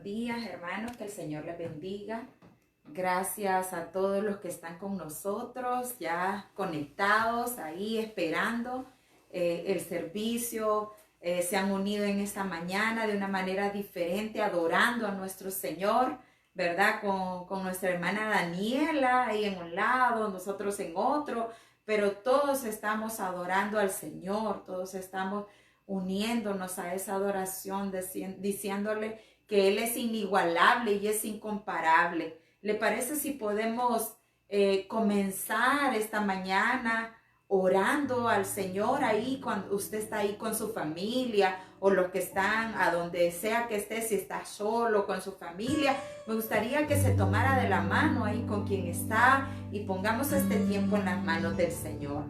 días, hermanos, que el Señor les bendiga. Gracias a todos los que están con nosotros, ya conectados ahí, esperando el servicio. Se han unido en esta mañana de una manera diferente, adorando a nuestro Señor, ¿verdad? Con nuestra hermana Daniela ahí en un lado, nosotros en otro, pero todos estamos adorando al Señor, todos estamos uniéndonos a esa adoración, diciéndole que Él es inigualable y es incomparable. ¿Le parece si podemos comenzar esta mañana orando al Señor ahí cuando usted está ahí con su familia o los que están a donde sea que esté, si está solo con su familia? Me gustaría que se tomara de la mano ahí con quien está y pongamos este tiempo en las manos del Señor.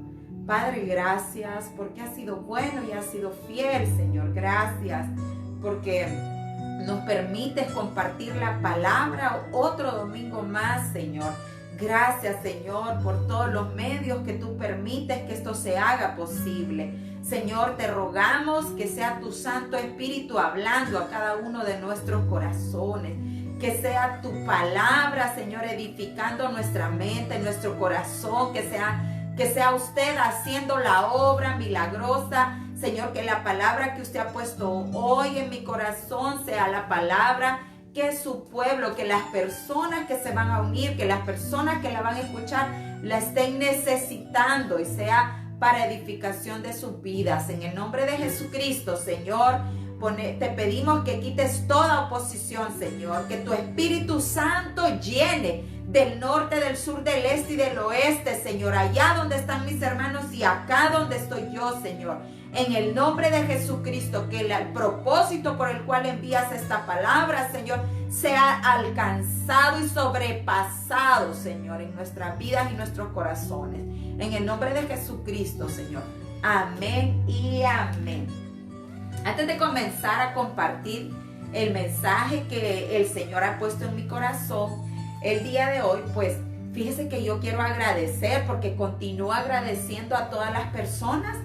Padre, gracias porque has sido bueno y has sido fiel, Señor. Gracias porque nos permites compartir la palabra otro domingo más, Señor. Gracias, Señor, por todos los medios que tú permites que esto se haga posible. Señor, te rogamos que sea tu Santo Espíritu hablando a cada uno de nuestros corazones. Que sea tu palabra, Señor, edificando nuestra mente, nuestro corazón. Que sea usted haciendo la obra milagrosa. Señor, que la palabra que usted ha puesto hoy en mi corazón sea la palabra que su pueblo, que las personas que se van a unir, que las personas que la van a escuchar, la estén necesitando y sea para edificación de sus vidas. En el nombre de Jesucristo, Señor, te pedimos que quites toda oposición, Señor, que tu Espíritu Santo llene del norte, del sur, del este y del oeste, Señor, allá donde están mis hermanos y acá donde estoy yo, Señor. En el nombre de Jesucristo, que el propósito por el cual envías esta palabra, Señor, sea alcanzado y sobrepasado, Señor, en nuestras vidas y nuestros corazones. En el nombre de Jesucristo, Señor. Amén y amén. Antes de comenzar a compartir el mensaje que el Señor ha puesto en mi corazón el día de hoy, pues fíjese que yo quiero agradecer, porque continúo agradeciendo a todas las personas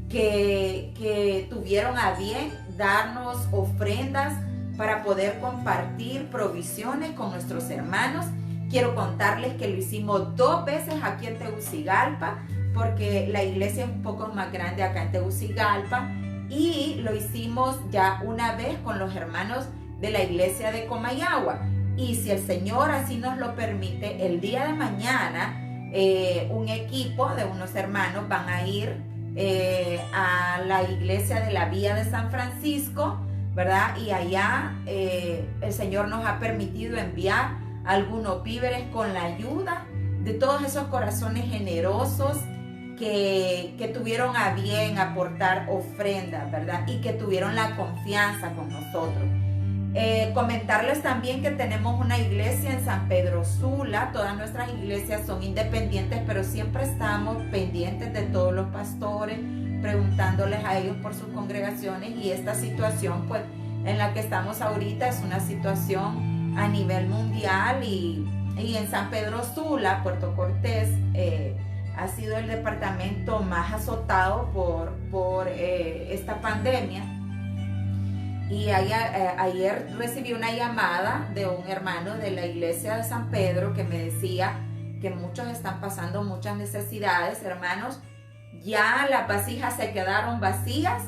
que tuvieron a bien darnos ofrendas para poder compartir provisiones con nuestros hermanos. Quiero contarles que lo hicimos 2 veces aquí en Tegucigalpa, porque la iglesia es un poco más grande acá en Tegucigalpa, y lo hicimos ya una vez con los hermanos de la iglesia de Comayagua. Y si el Señor así nos lo permite, el día de mañana un equipo de unos hermanos van a ir a la iglesia de la Vía de San Francisco, ¿verdad? Y allá el Señor nos ha permitido enviar algunos víveres con la ayuda de todos esos corazones generosos que tuvieron a bien aportar ofrendas, ¿verdad? Y que tuvieron la confianza con nosotros. Comentarles también que tenemos una iglesia en San Pedro Sula. Todas nuestras iglesias son independientes, pero siempre estamos pendientes de todos los pastores, preguntándoles a ellos por sus congregaciones. Y esta situación, pues, en la que estamos ahorita es una situación a nivel mundial, y en San Pedro Sula, Puerto Cortés, ha sido el departamento más azotado por esta pandemia. Y ayer recibí una llamada de un hermano de la iglesia de San Pedro que me decía que muchos están pasando muchas necesidades, hermanos. Ya las vasijas se quedaron vacías,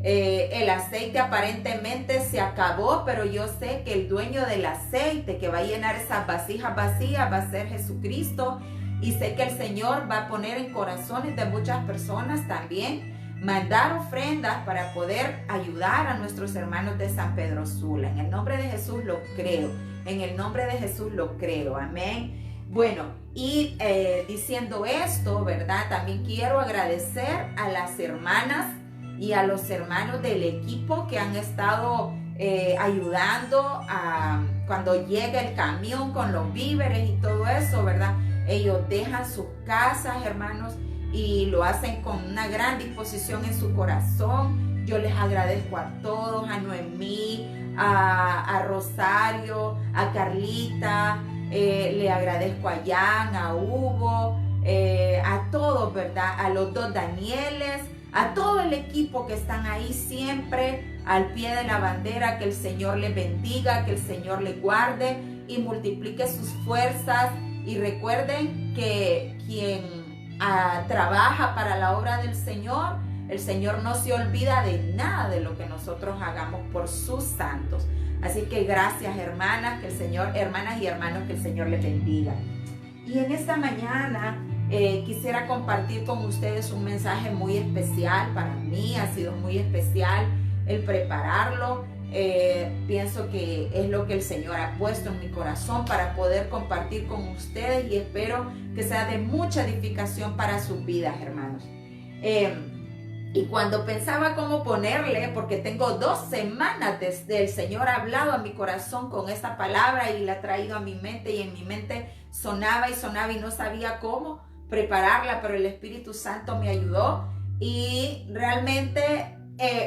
el aceite aparentemente se acabó, pero yo sé que el dueño del aceite que va a llenar esas vasijas vacías va a ser Jesucristo, y sé que el Señor va a poner en corazones de muchas personas también mandar ofrendas para poder ayudar a nuestros hermanos de San Pedro Sula. En el nombre de Jesús lo creo. En el nombre de Jesús lo creo. Amén. Bueno, y diciendo esto, ¿verdad? También quiero agradecer a las hermanas y a los hermanos del equipo que han estado ayudando cuando llega el camión con los víveres y todo eso, ¿verdad? Ellos dejan sus casas, hermanos, y lo hacen con una gran disposición en su corazón. Yo les agradezco a todos, a Noemí, a Rosario, a Carlita, le agradezco a Jan, a Hugo, a todos, ¿verdad? A los 2 Danieles, A todo el equipo que están ahí siempre al pie de la bandera, que el Señor les bendiga, que el Señor les guarde y multiplique sus fuerzas. Y recuerden que quien trabaja para la obra del Señor, el Señor no se olvida de nada de lo que nosotros hagamos por sus santos. Así que gracias, hermanas, que el Señor, hermanas y hermanos, que el Señor les bendiga. Y en esta mañana quisiera compartir con ustedes un mensaje muy especial. Para mí ha sido muy especial el prepararlo. Pienso que es lo que el Señor ha puesto en mi corazón para poder compartir con ustedes, y espero que sea de mucha edificación para sus vidas, hermanos. Y cuando pensaba cómo ponerle, porque tengo 2 semanas desde el Señor ha hablado a mi corazón con esta palabra y la ha traído a mi mente, y en mi mente sonaba y sonaba y no sabía cómo prepararla, pero el Espíritu Santo me ayudó y realmente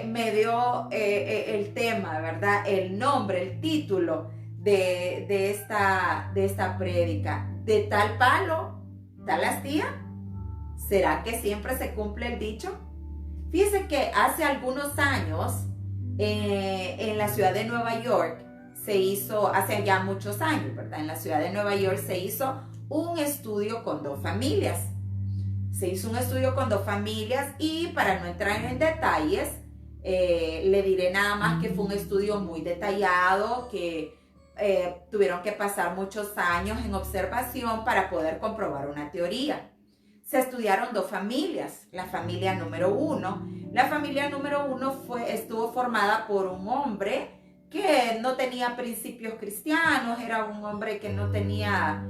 me dio el tema, ¿verdad? El nombre, el título de esta prédica. De tal palo, tal astilla. ¿Será que siempre se cumple el dicho? Fíjense que hace algunos años en la ciudad de Nueva York se hizo, hace ya muchos años, ¿verdad? En la ciudad de Nueva York se hizo un estudio con 2 familias. Se hizo un estudio con 2 familias y para no entrar en detalles, le diré nada más que fue un estudio muy detallado, que tuvieron que pasar muchos años en observación para poder comprobar una teoría. Se estudiaron 2 familias. La familia número 1. La familia número 1 estuvo formada por un hombre que no tenía principios cristianos, era un hombre que no tenía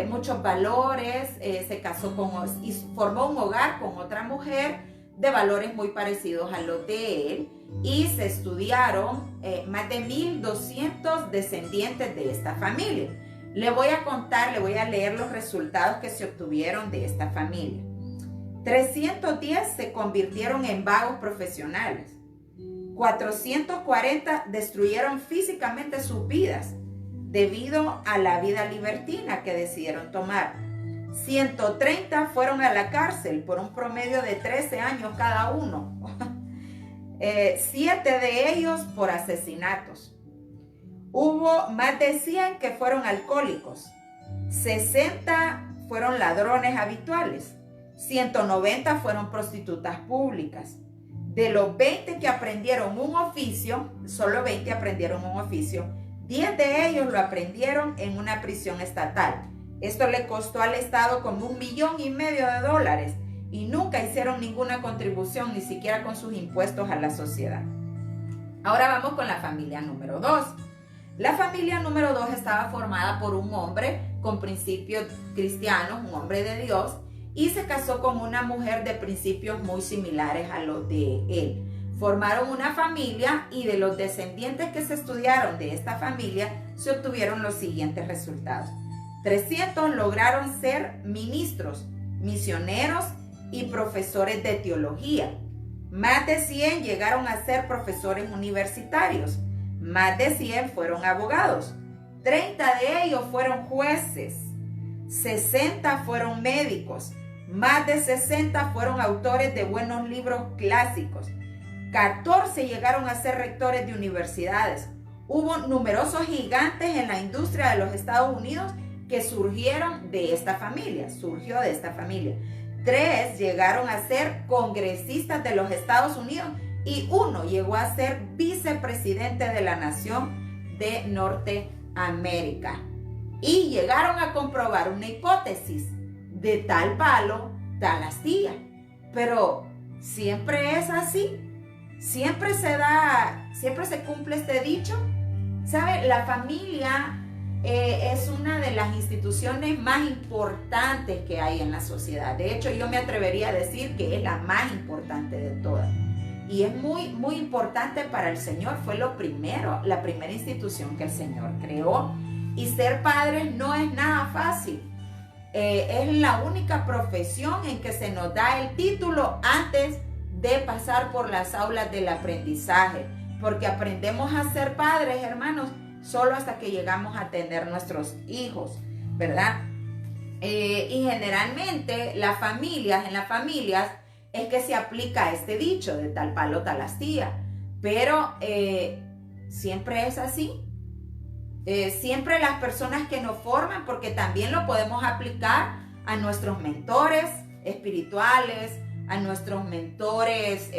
muchos valores, se casó y formó un hogar con otra mujer de valores muy parecidos a los de él, y se estudiaron más de 1,200 descendientes de esta familia. Le voy a leer los resultados que se obtuvieron de esta familia. 310 se convirtieron en vagos profesionales. 440 destruyeron físicamente sus vidas debido a la vida libertina que decidieron tomar. 130 fueron a la cárcel por un promedio de 13 años cada uno. 7 de ellos por asesinatos. Hubo más de 100 que fueron alcohólicos, 60 fueron ladrones habituales, 190 fueron prostitutas públicas. De los 20 que aprendieron un oficio, solo 20 aprendieron un oficio, 10 de ellos lo aprendieron en una prisión estatal. Esto le costó al Estado como $1,500,000 y nunca hicieron ninguna contribución, ni siquiera con sus impuestos a la sociedad. Ahora vamos con la familia número 2. La familia número 2 estaba formada por un hombre con principios cristianos, un hombre de Dios, y se casó con una mujer de principios muy similares a los de él. Formaron una familia y de los descendientes que se estudiaron de esta familia se obtuvieron los siguientes resultados. 300 lograron ser ministros, misioneros y profesores de teología. Más de 100 llegaron a ser profesores universitarios. Más de 100 fueron abogados, 30 de ellos fueron jueces, 60 fueron médicos, más de 60 fueron autores de buenos libros clásicos, 14 llegaron a ser rectores de universidades. Hubo numerosos gigantes en la industria de los Estados Unidos que surgieron de esta familia, 3 llegaron a ser congresistas de los Estados Unidos y 1 llegó a ser vicepresidente de la nación de Norteamérica. Y llegaron a comprobar una hipótesis: de tal palo, tal astilla. Pero siempre es así, siempre se cumple este dicho. ¿Sabe? La familia es una de las instituciones más importantes que hay en la sociedad. De hecho, yo me atrevería a decir que es la más importante de todas. Y es muy, muy importante para el Señor. Fue la primera institución que el Señor creó. Y ser padre no es nada fácil. Es la única profesión en que se nos da el título antes de pasar por las aulas del aprendizaje. Porque aprendemos a ser padres, hermanos, solo hasta que llegamos a tener nuestros hijos, ¿verdad? Y generalmente en las familias, es que se aplica este dicho de tal palo tal astilla. Pero siempre es así. Siempre las personas que nos forman, porque también lo podemos aplicar a nuestros mentores espirituales, a nuestros mentores,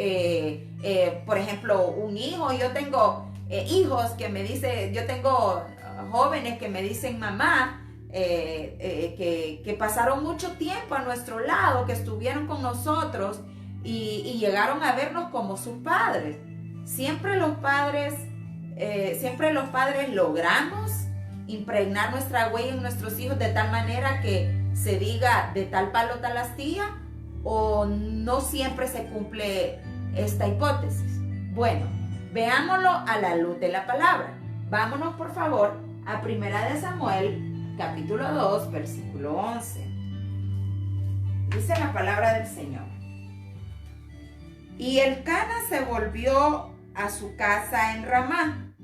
por ejemplo, un hijo. Yo tengo hijos que me dicen, yo tengo jóvenes que me dicen mamá, que pasaron mucho tiempo a nuestro lado, que estuvieron con nosotros y llegaron a vernos como sus padres. Siempre los padres logramos impregnar nuestra huella en nuestros hijos de tal manera que se diga de tal palo tal astilla, o no siempre se cumple esta hipótesis. Bueno, veámoslo a la luz de la palabra. Vámonos por favor a 1 de Samuel, capítulo 2, versículo 11. Dice la palabra del Señor: y Elcana se volvió a su casa en Ramá,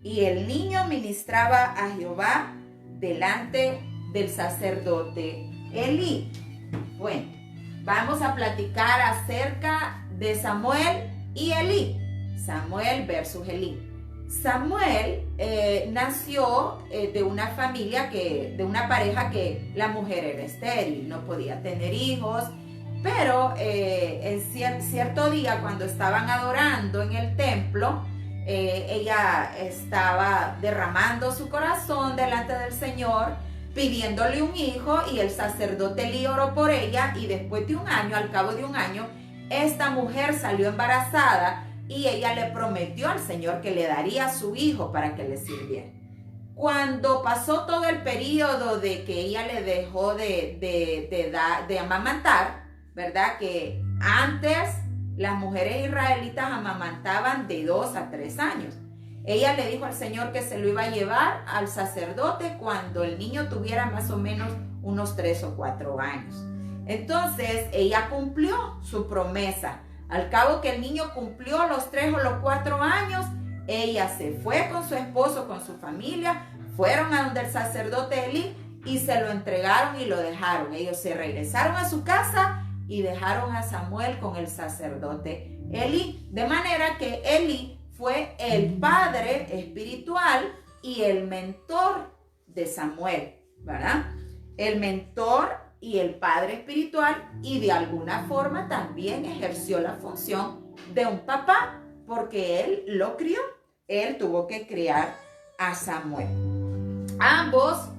y el niño ministraba a Jehová delante del sacerdote Elí. Bueno, vamos a platicar acerca de Samuel y Elí. Samuel versus Elí. Samuel nació de una familia de una pareja que la mujer era estéril, no podía tener hijos, pero en cierto día, cuando estaban adorando en el templo, ella estaba derramando su corazón delante del Señor, pidiéndole un hijo, y el sacerdote Elí oró por ella, y después de un año, al cabo de un año, esta mujer salió embarazada, y ella le prometió al Señor que le daría a su hijo para que le sirviera. Cuando pasó todo el periodo de que ella le dejó de amamantar, ¿verdad? Que antes las mujeres israelitas amamantaban de 2 a 3 años. Ella le dijo al Señor que se lo iba a llevar al sacerdote cuando el niño tuviera más o menos unos 3 o 4 años. Entonces ella cumplió su promesa. Al cabo que el niño cumplió los 3 o los 4 años, ella se fue con su esposo, con su familia, fueron a donde el sacerdote Elí y se lo entregaron y lo dejaron. Ellos se regresaron a su casa y dejaron a Samuel con el sacerdote Elí. De manera que Elí fue el padre espiritual y el mentor de Samuel, ¿verdad? El mentor y el padre espiritual, y de alguna forma también ejerció la función de un papá, porque él lo crió. Él tuvo que criar a Samuel. Ambos,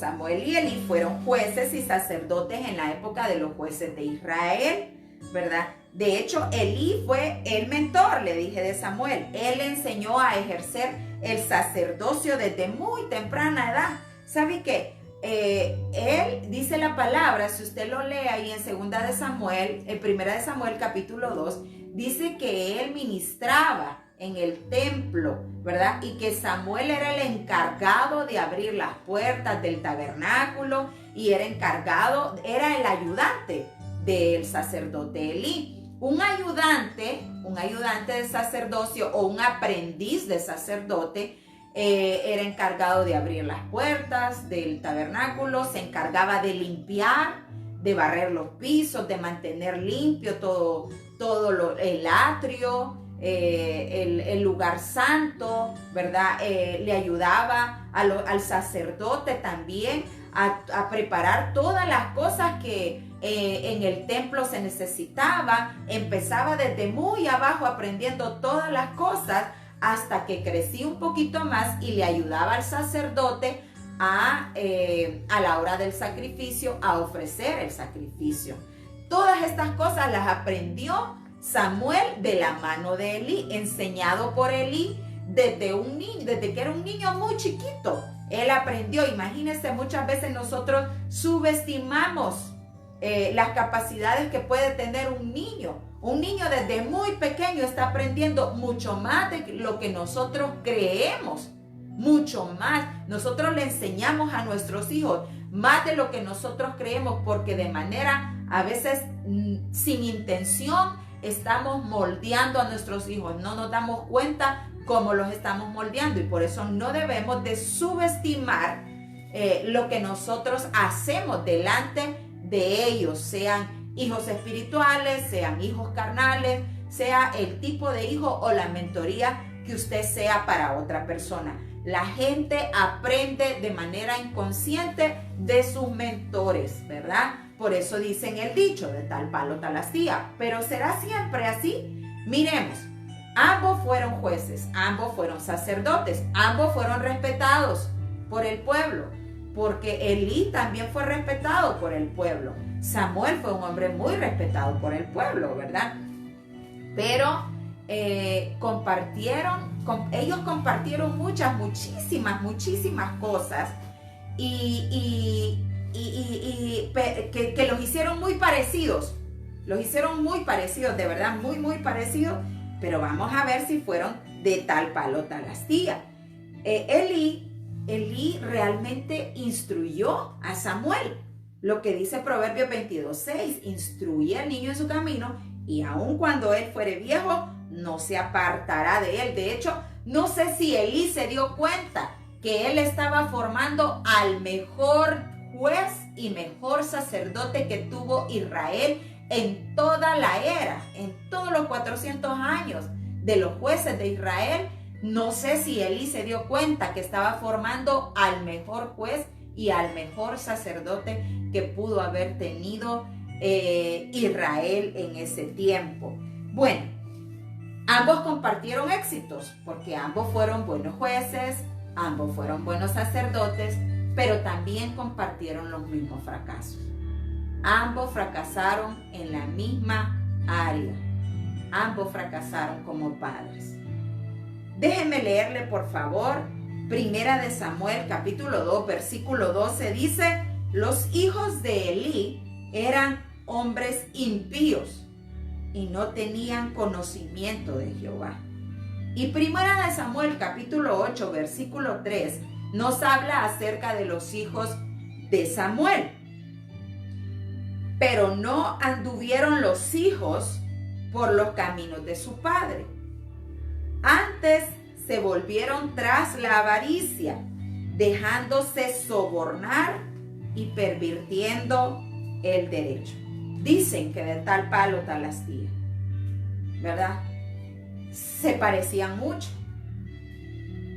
Samuel y Elí, fueron jueces y sacerdotes en la época de los jueces de Israel, ¿verdad? De hecho, Elí fue el mentor, le dije, de Samuel. Él le enseñó a ejercer el sacerdocio desde muy temprana edad. ¿Sabe qué? Él dice la palabra, si usted lo lee ahí en 2 de Samuel, en 1 de Samuel capítulo 2, dice que él ministraba en el templo, ¿verdad? Y que Samuel era el encargado de abrir las puertas del tabernáculo y era el ayudante del sacerdote Elí. Un ayudante de sacerdocio o un aprendiz de sacerdote era encargado de abrir las puertas del tabernáculo, se encargaba de limpiar, de barrer los pisos, de mantener limpio el atrio, el lugar santo, ¿verdad? Le ayudaba al sacerdote también a preparar todas las cosas que en el templo se necesitaba. Empezaba desde muy abajo aprendiendo todas las cosas hasta que crecí un poquito más y le ayudaba al sacerdote a la hora del sacrificio, a ofrecer el sacrificio. Todas estas cosas las aprendió Samuel de la mano de Elí, enseñado por Elí desde que era un niño muy chiquito. Él aprendió. Imagínense, muchas veces nosotros subestimamos las capacidades que puede tener un niño. Un niño desde muy pequeño está aprendiendo mucho más de lo que nosotros creemos, mucho más. Nosotros le enseñamos a nuestros hijos más de lo que nosotros creemos, porque de manera a veces sin intención estamos moldeando a nuestros hijos. No nos damos cuenta cómo los estamos moldeando, y por eso no debemos de subestimar lo que nosotros hacemos delante de ellos, sean hijos espirituales, sean hijos carnales, sea el tipo de hijo o la mentoría que usted sea para otra persona. La gente aprende de manera inconsciente de sus mentores, ¿verdad? Por eso dicen el dicho, de tal palo tal astilla. Pero ¿será siempre así? Miremos, ambos fueron jueces, ambos fueron sacerdotes, ambos fueron respetados por el pueblo, porque Elí también fue respetado por el pueblo. Samuel fue un hombre muy respetado por el pueblo, ¿verdad? Pero ellos compartieron muchísimas cosas que los hicieron muy parecidos. Los hicieron muy parecidos, de verdad, muy parecidos. Pero vamos a ver si fueron de tal palo, tal astilla. Elí realmente instruyó a Samuel. Lo que dice Proverbios 22:6, instruye al niño en su camino y aun cuando él fuere viejo, no se apartará de él. De hecho, no sé si Elí se dio cuenta que él estaba formando al mejor juez y mejor sacerdote que tuvo Israel en toda la era, en todos los 400 años de los jueces de Israel. No sé si Elí se dio cuenta que estaba formando al mejor juez y al mejor sacerdote que pudo haber tenido Israel en ese tiempo. Bueno, ambos compartieron éxitos porque ambos fueron buenos jueces, ambos fueron buenos sacerdotes, pero también compartieron los mismos fracasos. Ambos fracasaron en la misma área. Ambos fracasaron como padres. Déjenme leerle, por favor, Primera de Samuel, capítulo 2, versículo 12, dice: los hijos de Elí eran hombres impíos y no tenían conocimiento de Jehová. Y Primera de Samuel, capítulo 8, versículo 3, nos habla acerca de los hijos de Samuel. Pero no anduvieron los hijos por los caminos de su padre. Antes se volvieron tras la avaricia, dejándose sobornar y pervirtiendo el derecho. Dicen que de tal palo tal astilla, ¿verdad? Se parecían mucho.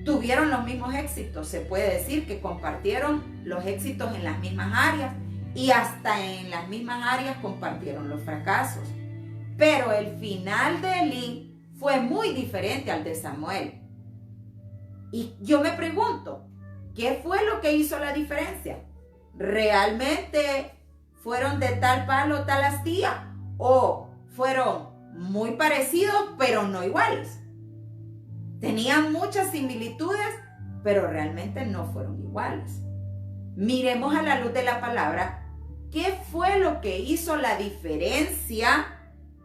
Tuvieron los mismos éxitos. Se puede decir que compartieron los éxitos en las mismas áreas y hasta en las mismas áreas compartieron los fracasos. Pero el final de Elí fue muy diferente al de Samuel. Y yo me pregunto, ¿qué fue lo que hizo la diferencia? ¿Realmente fueron de tal palo, tal astilla? ¿O fueron muy parecidos, pero no iguales? Tenían muchas similitudes, pero realmente no fueron iguales. Miremos a la luz de la palabra, ¿qué fue lo que hizo la diferencia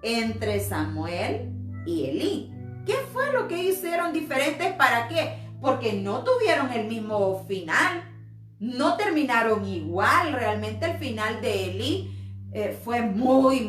entre Samuel y Elí? ¿Qué fue lo que hicieron diferentes? ¿Para qué? Porque no tuvieron el mismo final, no terminaron igual. Realmente el final de Elí fue muy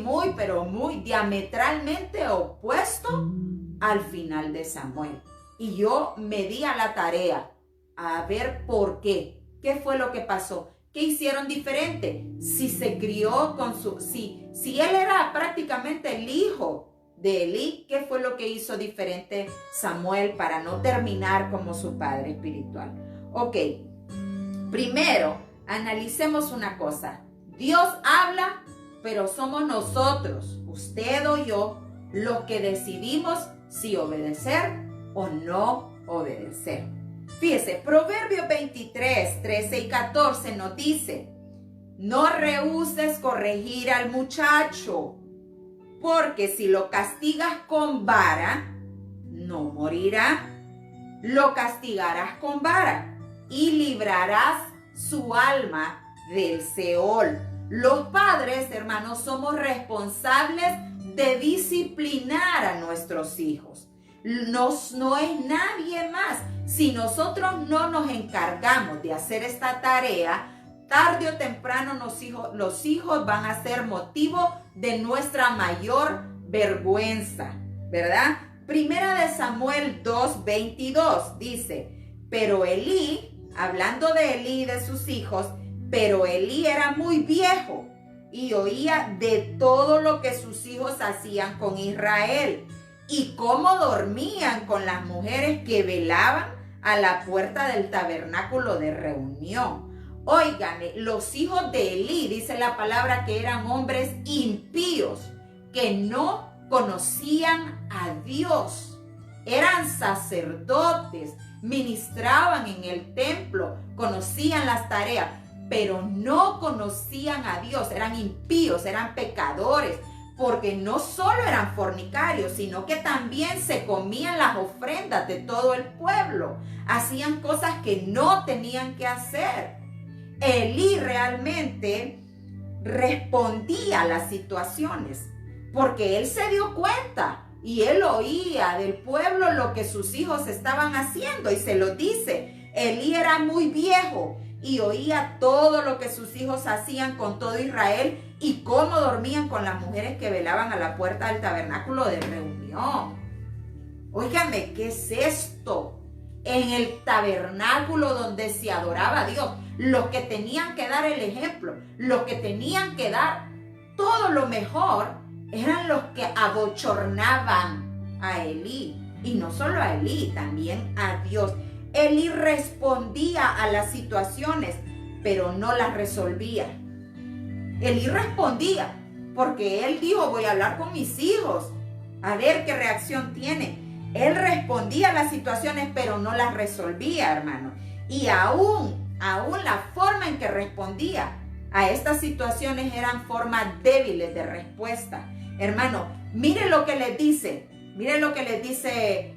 diametralmente opuesto al final de Samuel. Y yo me di a la tarea a ver por qué. ¿Qué fue lo que pasó? ¿Qué hicieron diferente? Si se crió con si él era prácticamente el hijo de Elí, ¿qué fue lo que hizo diferente Samuel para no terminar como su padre espiritual? Ok, primero analicemos una cosa. Dios habla, pero somos nosotros, usted o yo, los que decidimos si obedecer o no obedecer. Fíjese, Proverbios 23, 13 y 14 nos dice: no rehúses corregir al muchacho, porque si lo castigas con vara, no morirá. Lo castigarás con vara y librarás su alma del Seol. Los padres, hermanos, somos responsables de disciplinar a nuestros hijos. No es nadie más. Si nosotros no nos encargamos de hacer esta tarea, tarde o temprano los hijos van a ser motivo de nuestra mayor vergüenza, ¿verdad? Primera de Samuel 2:22 dice: pero Elí, hablando de Elí y de sus hijos, pero Elí era muy viejo y oía de todo lo que sus hijos hacían con Israel y cómo dormían con las mujeres que velaban a la puerta del tabernáculo de reunión. Óigame, los hijos de Elí, dice la palabra, que eran hombres impíos, que no conocían a Dios. Eran sacerdotes, ministraban en el templo, conocían las tareas, pero no conocían a Dios. Eran impíos, eran pecadores, porque no solo eran fornicarios, sino que también se comían las ofrendas de todo el pueblo. Hacían cosas que no tenían que hacer. Elí realmente respondía a las situaciones, porque él se dio cuenta y él oía del pueblo lo que sus hijos estaban haciendo y se lo dice. Elí era muy viejo y oía todo lo que sus hijos hacían con todo Israel y cómo dormían con las mujeres que velaban a la puerta del tabernáculo de reunión. Óigame, ¿qué es esto? En el tabernáculo donde se adoraba a Dios, los que tenían que dar el ejemplo, los que tenían que dar todo lo mejor, eran los que abochornaban a Elí. Y no solo a Elí, también a Dios. Elí respondía a las situaciones, pero no las resolvía. Elí respondía, porque él dijo, voy a hablar con mis hijos, a ver qué reacción tiene. Él respondía a las situaciones, pero no las resolvía, hermano. Y aún la forma en que respondía a estas situaciones eran formas débiles de respuesta. Hermano, mire lo que les dice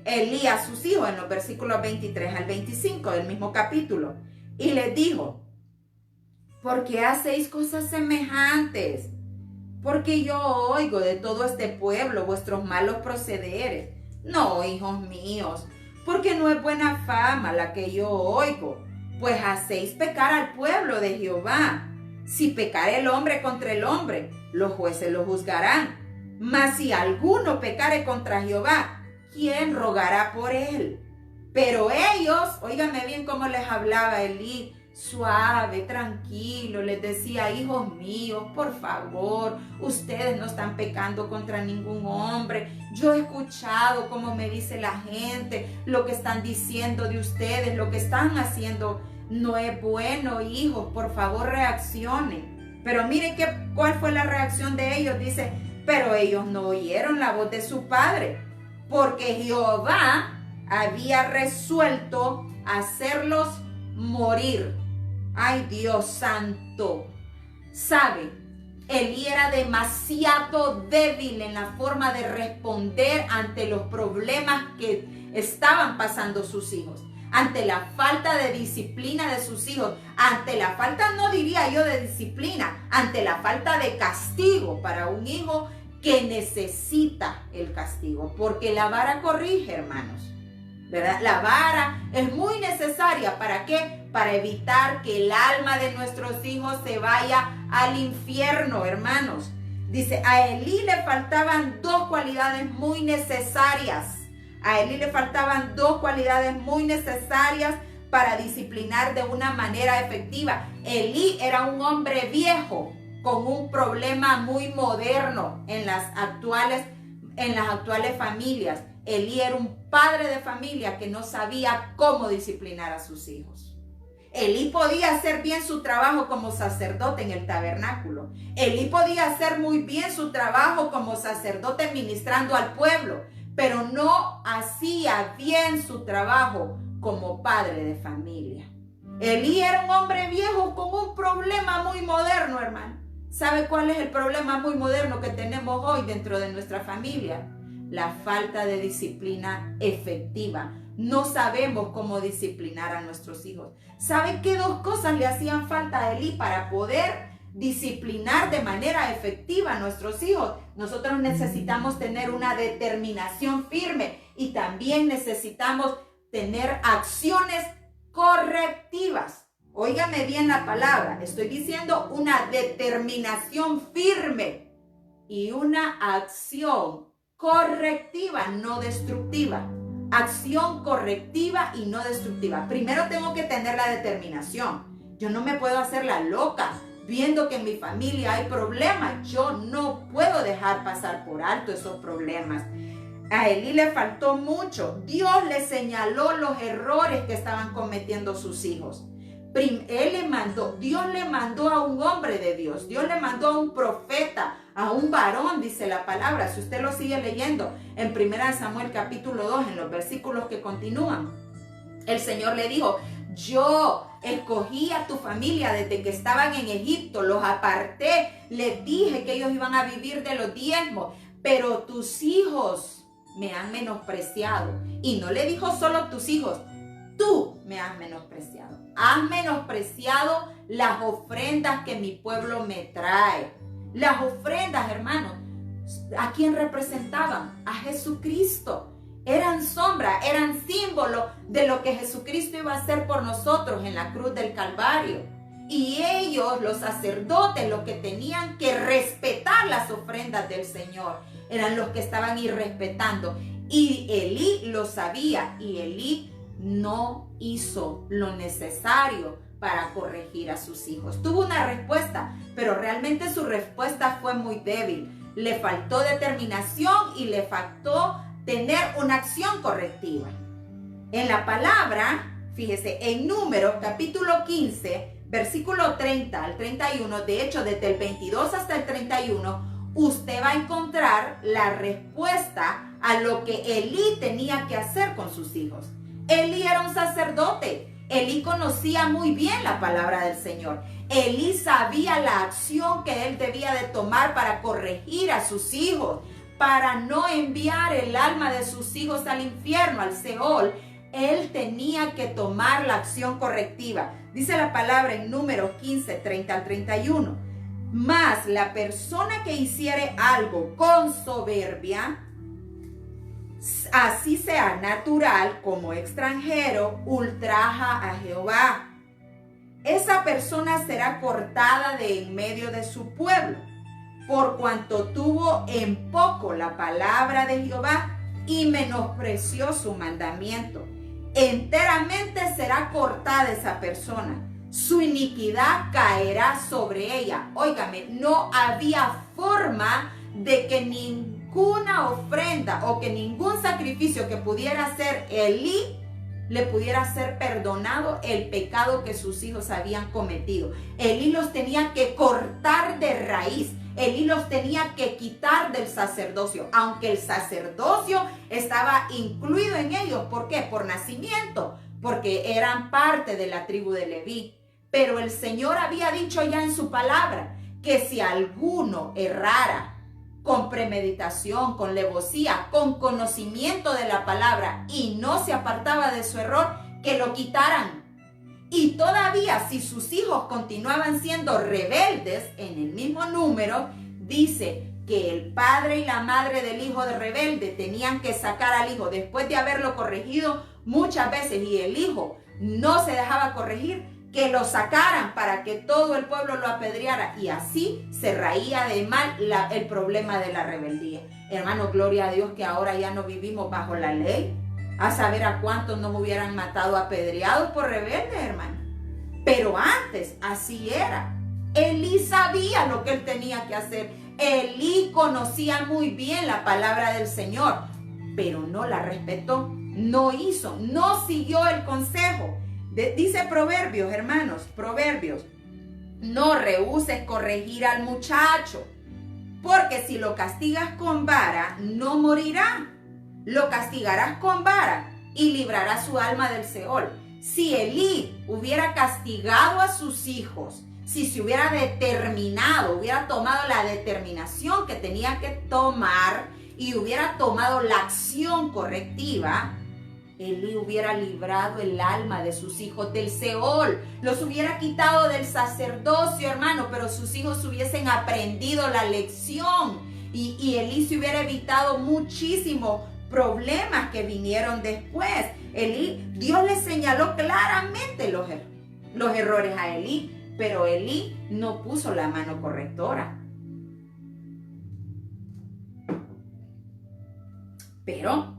Elí a sus hijos en los versículos 23 al 25 del mismo capítulo. Y les dijo, ¿por qué hacéis cosas semejantes? Porque yo oigo de todo este pueblo vuestros malos procederes. No, hijos míos, porque no es buena fama la que yo oigo, pues hacéis pecar al pueblo de Jehová. Si pecare el hombre contra el hombre, los jueces lo juzgarán. Mas si alguno pecare contra Jehová, ¿quién rogará por él? Pero ellos, óigame bien cómo les hablaba Elí, suave, tranquilo, les decía, hijos míos, por favor, ustedes no están pecando contra ningún hombre. Yo he escuchado cómo me dice la gente, lo que están diciendo de ustedes, lo que están haciendo no es bueno, hijos, por favor reaccionen. Pero miren cuál fue la reacción de ellos, dice, pero ellos no oyeron la voz de su padre, porque Jehová había resuelto hacerlos morir. Ay, Dios santo. ¿Sabe? Elí era demasiado débil en la forma de responder ante los problemas que estaban pasando sus hijos, ante la falta de disciplina de sus hijos, ante la falta, no diría yo de disciplina, ante la falta de castigo para un hijo que necesita el castigo, porque la vara corrige, hermanos, ¿verdad? La vara es muy necesaria. ¿Para qué? Para evitar que el alma de nuestros hijos se vaya al infierno, hermanos. Dice, a Elí le faltaban dos cualidades muy necesarias. A Elí le faltaban dos cualidades muy necesarias para disciplinar de una manera efectiva. Elí era un hombre viejo con un problema muy moderno en las actuales familias. Elí era un padre de familia que no sabía cómo disciplinar a sus hijos. Elí podía hacer bien su trabajo como sacerdote en el tabernáculo. Elí podía hacer muy bien su trabajo como sacerdote ministrando al pueblo, pero no hacía bien su trabajo como padre de familia. Elí era un hombre viejo con un problema muy moderno, hermano. ¿Sabe cuál es el problema muy moderno que tenemos hoy dentro de nuestra familia? La falta de disciplina efectiva. No sabemos cómo disciplinar a nuestros hijos. ¿Sabe qué dos cosas le hacían falta a Elí para poder disciplinar de manera efectiva a nuestros hijos? Nosotros necesitamos tener una determinación firme y también necesitamos tener acciones correctivas. Óigame bien la palabra. Estoy diciendo una determinación firme y una acción correctiva, no destructiva. Acción correctiva y no destructiva. Primero tengo que tener la determinación. Yo no me puedo hacer la loca viendo que en mi familia hay problemas, yo no puedo dejar pasar por alto esos problemas. A Elí le faltó mucho. Dios le señaló los errores que estaban cometiendo sus hijos. Dios le mandó a un hombre de Dios, Dios le mandó a un profeta, a un varón, dice la palabra. Si usted lo sigue leyendo en 1 Samuel capítulo 2, en los versículos que continúan, el Señor le dijo: yo escogí a tu familia desde que estaban en Egipto, los aparté, les dije que ellos iban a vivir de los diezmos, pero tus hijos me han menospreciado. Y no le dijo solo tus hijos, tú me has menospreciado. Has menospreciado las ofrendas que mi pueblo me trae. Las ofrendas, hermanos, ¿a quién representaban? A Jesucristo. Eran sombra, eran símbolo de lo que Jesucristo iba a hacer por nosotros en la cruz del Calvario. Y ellos, los sacerdotes, los que tenían que respetar las ofrendas del Señor, eran los que estaban irrespetando. Y Elí lo sabía, y Elí no hizo lo necesario para corregir a sus hijos. Tuvo una respuesta, pero realmente su respuesta fue muy débil. Le faltó determinación y le faltó tener una acción correctiva. En la palabra, fíjese, en Números capítulo 15, versículo 30 al 31, de hecho desde el 22 hasta el 31, usted va a encontrar la respuesta a lo que Elí tenía que hacer con sus hijos. Elí era un sacerdote. Elí conocía muy bien la palabra del Señor. Elí sabía la acción que él debía de tomar para corregir a sus hijos, para no enviar el alma de sus hijos al infierno, al Seol. Él tenía que tomar la acción correctiva. Dice la palabra en Números 15, 30 al 31. Mas la persona que hiciere algo con soberbia, así sea natural como extranjero, ultraja a Jehová. Esa persona será cortada de en medio de su pueblo, por cuanto tuvo en poco la palabra de Jehová y menospreció su mandamiento. Enteramente será cortada esa persona. Su iniquidad caerá sobre ella. Óigame, no había forma de que ninguna ofrenda o que ningún sacrificio que pudiera hacer Elí le pudiera ser perdonado el pecado que sus hijos habían cometido. Elí los tenía que cortar de raíz. Elí los tenía que quitar del sacerdocio, aunque el sacerdocio estaba incluido en ellos. ¿Por qué? Por nacimiento, porque eran parte de la tribu de Leví. Pero el Señor había dicho ya en su palabra que si alguno errara con premeditación, con alevosía, con conocimiento de la palabra y no se apartaba de su error, que lo quitaran. Y todavía si sus hijos continuaban siendo rebeldes, en el mismo número dice que el padre y la madre del hijo de rebelde tenían que sacar al hijo después de haberlo corregido muchas veces, y el hijo no se dejaba corregir, que lo sacaran para que todo el pueblo lo apedreara, y así se raía de mal el problema de la rebeldía. Hermano, gloria a Dios que ahora ya no vivimos bajo la ley. A saber a cuántos nos hubieran matado apedreados por rebeldes, hermano. Pero antes así era. Elí sabía lo que él tenía que hacer. Elí conocía muy bien la palabra del Señor, pero no la respetó, no hizo, no siguió el consejo. Dice Proverbios, hermanos, Proverbios: no rehúses corregir al muchacho, porque si lo castigas con vara, no morirá. Lo castigarás con vara y librarás su alma del Seol. Si Elí hubiera castigado a sus hijos, si se hubiera determinado, hubiera tomado la determinación que tenía que tomar y hubiera tomado la acción correctiva, Elí hubiera librado el alma de sus hijos del Seol, los hubiera quitado del sacerdocio, hermano, pero sus hijos hubiesen aprendido la lección y Elí se hubiera evitado muchísimos problemas que vinieron después. Dios le señaló claramente los errores a Elí, pero Elí no puso la mano correctora. Pero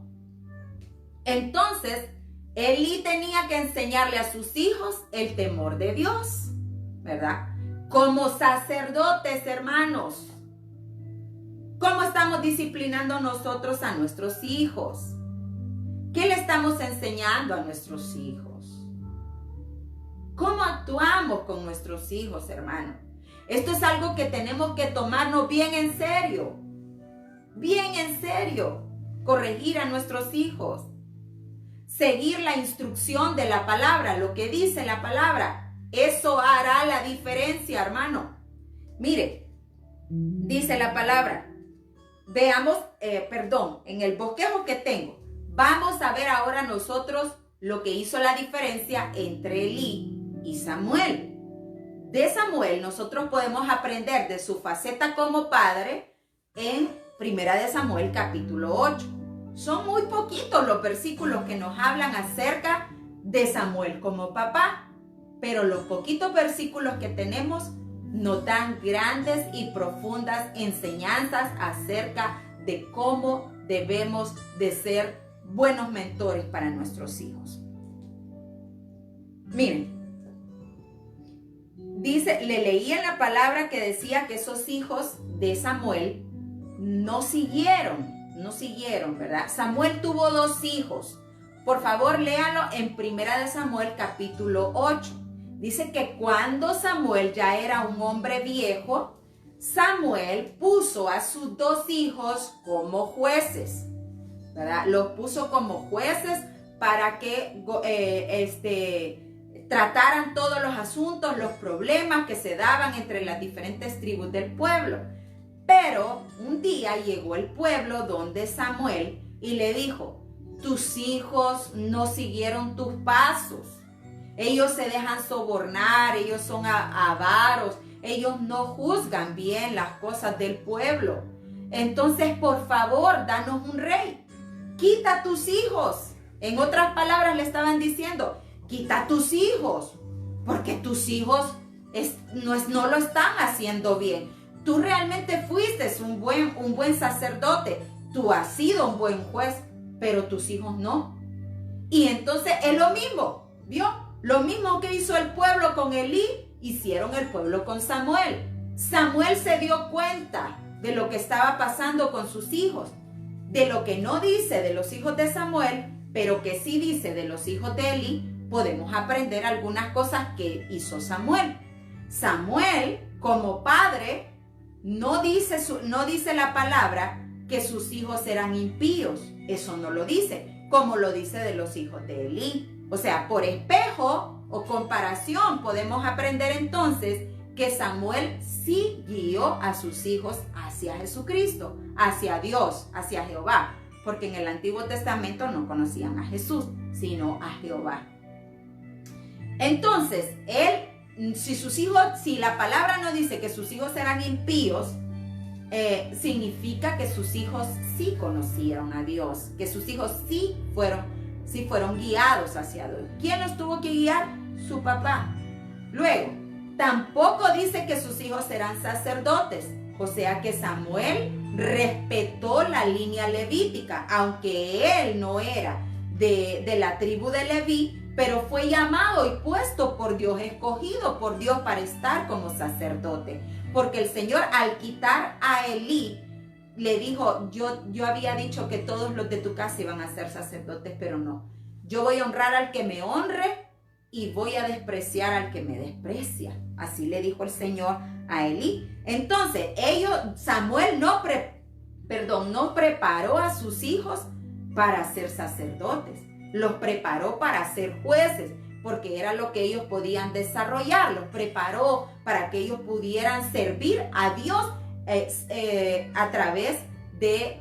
entonces Elí tenía que enseñarle a sus hijos el temor de Dios, ¿verdad? Como sacerdotes, hermanos, ¿cómo estamos disciplinando nosotros a nuestros hijos? ¿Qué le estamos enseñando a nuestros hijos? ¿Cómo actuamos con nuestros hijos, hermano? Esto es algo que tenemos que tomarnos bien en serio. Bien en serio. Corregir a nuestros hijos. Seguir la instrucción de la palabra, lo que dice la palabra. Eso hará la diferencia, hermano. Mire, dice la palabra. Veamos, en el bosquejo que tengo. Vamos a ver ahora nosotros lo que hizo la diferencia entre Elí y Samuel. De Samuel nosotros podemos aprender de su faceta como padre en 1 de Samuel capítulo 8. Son muy poquitos los versículos que nos hablan acerca de Samuel como papá, pero los poquitos versículos que tenemos nos dan grandes y profundas enseñanzas acerca de cómo debemos de ser buenos mentores para nuestros hijos. Miren, dice, le leí en la palabra que decía que esos hijos de Samuel no siguieron, ¿verdad? Samuel tuvo 2 hijos. Por favor, léalo en 1 de Samuel capítulo 8. Dice que cuando Samuel ya era un hombre viejo, Samuel puso a sus 2 hijos como jueces, ¿verdad? Los puso como jueces para que trataran todos los asuntos, los problemas que se daban entre las diferentes tribus del pueblo. Pero un día llegó el pueblo donde Samuel y le dijo: tus hijos no siguieron tus pasos. Ellos se dejan sobornar, ellos son avaros, ellos no juzgan bien las cosas del pueblo. Entonces, por favor, danos un rey. Quita tus hijos. En otras palabras le estaban diciendo: quita tus hijos, porque tus hijos no lo están haciendo bien. Tú realmente fuiste un buen sacerdote, tú has sido un buen juez, pero tus hijos no. Y entonces es lo mismo, ¿vio? Lo mismo que hizo el pueblo con Elí, hicieron el pueblo con Samuel. Samuel se dio cuenta de lo que estaba pasando con sus hijos, de lo que no dice de los hijos de Samuel, pero que sí dice de los hijos de Elí. Podemos aprender algunas cosas que hizo Samuel. Samuel, como padre, no dice la palabra que sus hijos eran impíos. Eso no lo dice, como lo dice de los hijos de Elí. O sea, por espejo o comparación podemos aprender entonces que Samuel sí guió a sus hijos hacia Jesucristo, hacia Dios, hacia Jehová. Porque en el Antiguo Testamento no conocían a Jesús, sino a Jehová. Entonces, si la palabra no dice que sus hijos eran impíos, significa que sus hijos sí conocieron a Dios, que sus hijos sí fueron guiados hacia Dios. ¿Quién los tuvo que guiar? Su papá. Luego, tampoco dice que sus hijos eran sacerdotes, o sea que Samuel respetó la línea levítica, aunque él no era de la tribu de Leví, pero fue llamado y puesto por Dios, escogido por Dios para estar como sacerdote. Porque el Señor, al quitar a Elí, le dijo: yo había dicho que todos los de tu casa iban a ser sacerdotes, pero no. Yo voy a honrar al que me honre y voy a despreciar al que me desprecia. Así le dijo el Señor a Elí. Entonces, Samuel no preparó a sus hijos para ser sacerdotes. Los preparó para ser jueces, porque era lo que ellos podían desarrollar. Los preparó para que ellos pudieran servir a Dios a través de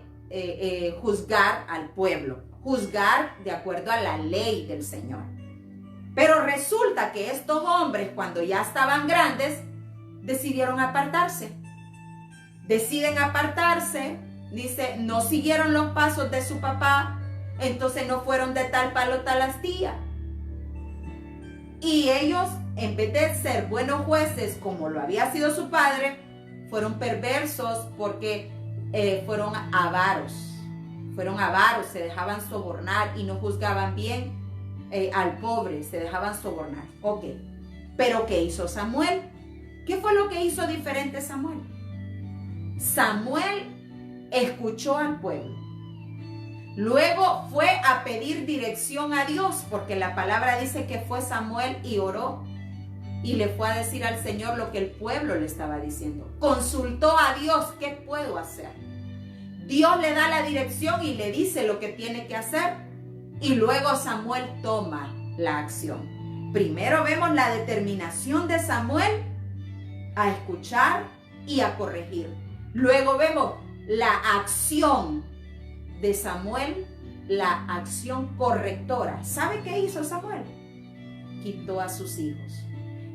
juzgar al pueblo, juzgar de acuerdo a la ley del Señor. Pero resulta que estos hombres, cuando ya estaban grandes, decidieron apartarse. Deciden apartarse, dice, no siguieron los pasos de su papá, entonces no fueron de tal palo tal astilla. Y ellos, en vez de ser buenos jueces como lo había sido su padre, fueron perversos porque fueron avaros. Fueron avaros, se dejaban sobornar y no juzgaban bien al pobre, se dejaban sobornar. Ok, pero ¿qué hizo Samuel? ¿Qué fue lo que hizo diferente Samuel? Samuel escuchó al pueblo. Luego fue a pedir dirección a Dios, porque la palabra dice que fue Samuel y oró. Y le fue a decir al Señor lo que el pueblo le estaba diciendo. Consultó a Dios, ¿qué puedo hacer? Dios le da la dirección y le dice lo que tiene que hacer. Y luego Samuel toma la acción. Primero vemos la determinación de Samuel a escuchar y a corregir. Luego vemos la acción de Samuel, la acción correctora. ¿Sabe qué hizo Samuel? Quitó a sus hijos.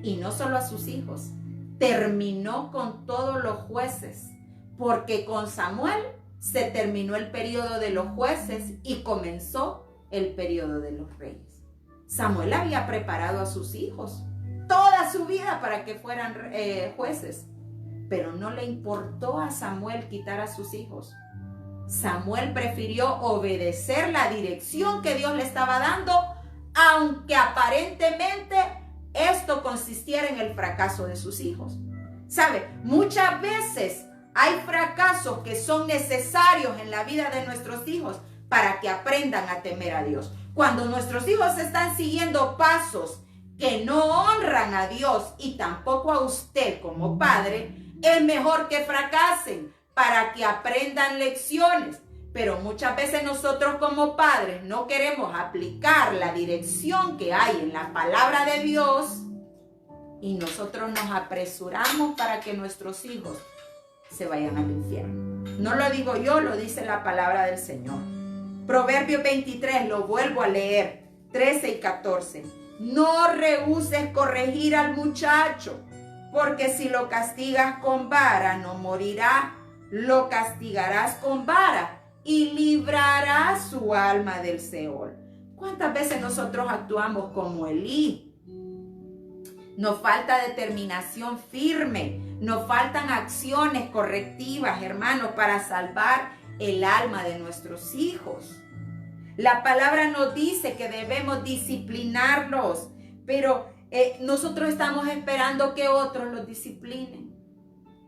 Y no solo a sus hijos, terminó con todos los jueces, porque con Samuel se terminó el periodo de los jueces y comenzó el periodo de los reyes. Samuel había preparado a sus hijos toda su vida para que fueran jueces, pero no le importó a Samuel quitar a sus hijos. Samuel prefirió obedecer la dirección que Dios le estaba dando, aunque aparentemente esto consistiera en el fracaso de sus hijos. ¿Sabe? Muchas veces hay fracasos que son necesarios en la vida de nuestros hijos para que aprendan a temer a Dios. Cuando nuestros hijos están siguiendo pasos que no honran a Dios y tampoco a usted como padre, es mejor que fracasen para que aprendan lecciones. Pero muchas veces nosotros como padres no queremos aplicar la dirección que hay en la palabra de Dios y nosotros nos apresuramos para que nuestros hijos se vayan al infierno. No lo digo yo, lo dice la palabra del Señor. Proverbio 23, lo vuelvo a leer, 13 y 14. No rehúses corregir al muchacho, porque si lo castigas con vara no morirá, lo castigarás con vara y librará su alma del Seol. ¿Cuántas veces nosotros actuamos como Elí? Nos falta determinación firme, nos faltan acciones correctivas, hermanos, para salvar el alma de nuestros hijos. La palabra nos dice que debemos disciplinarlos, pero nosotros estamos esperando que otros los disciplinen.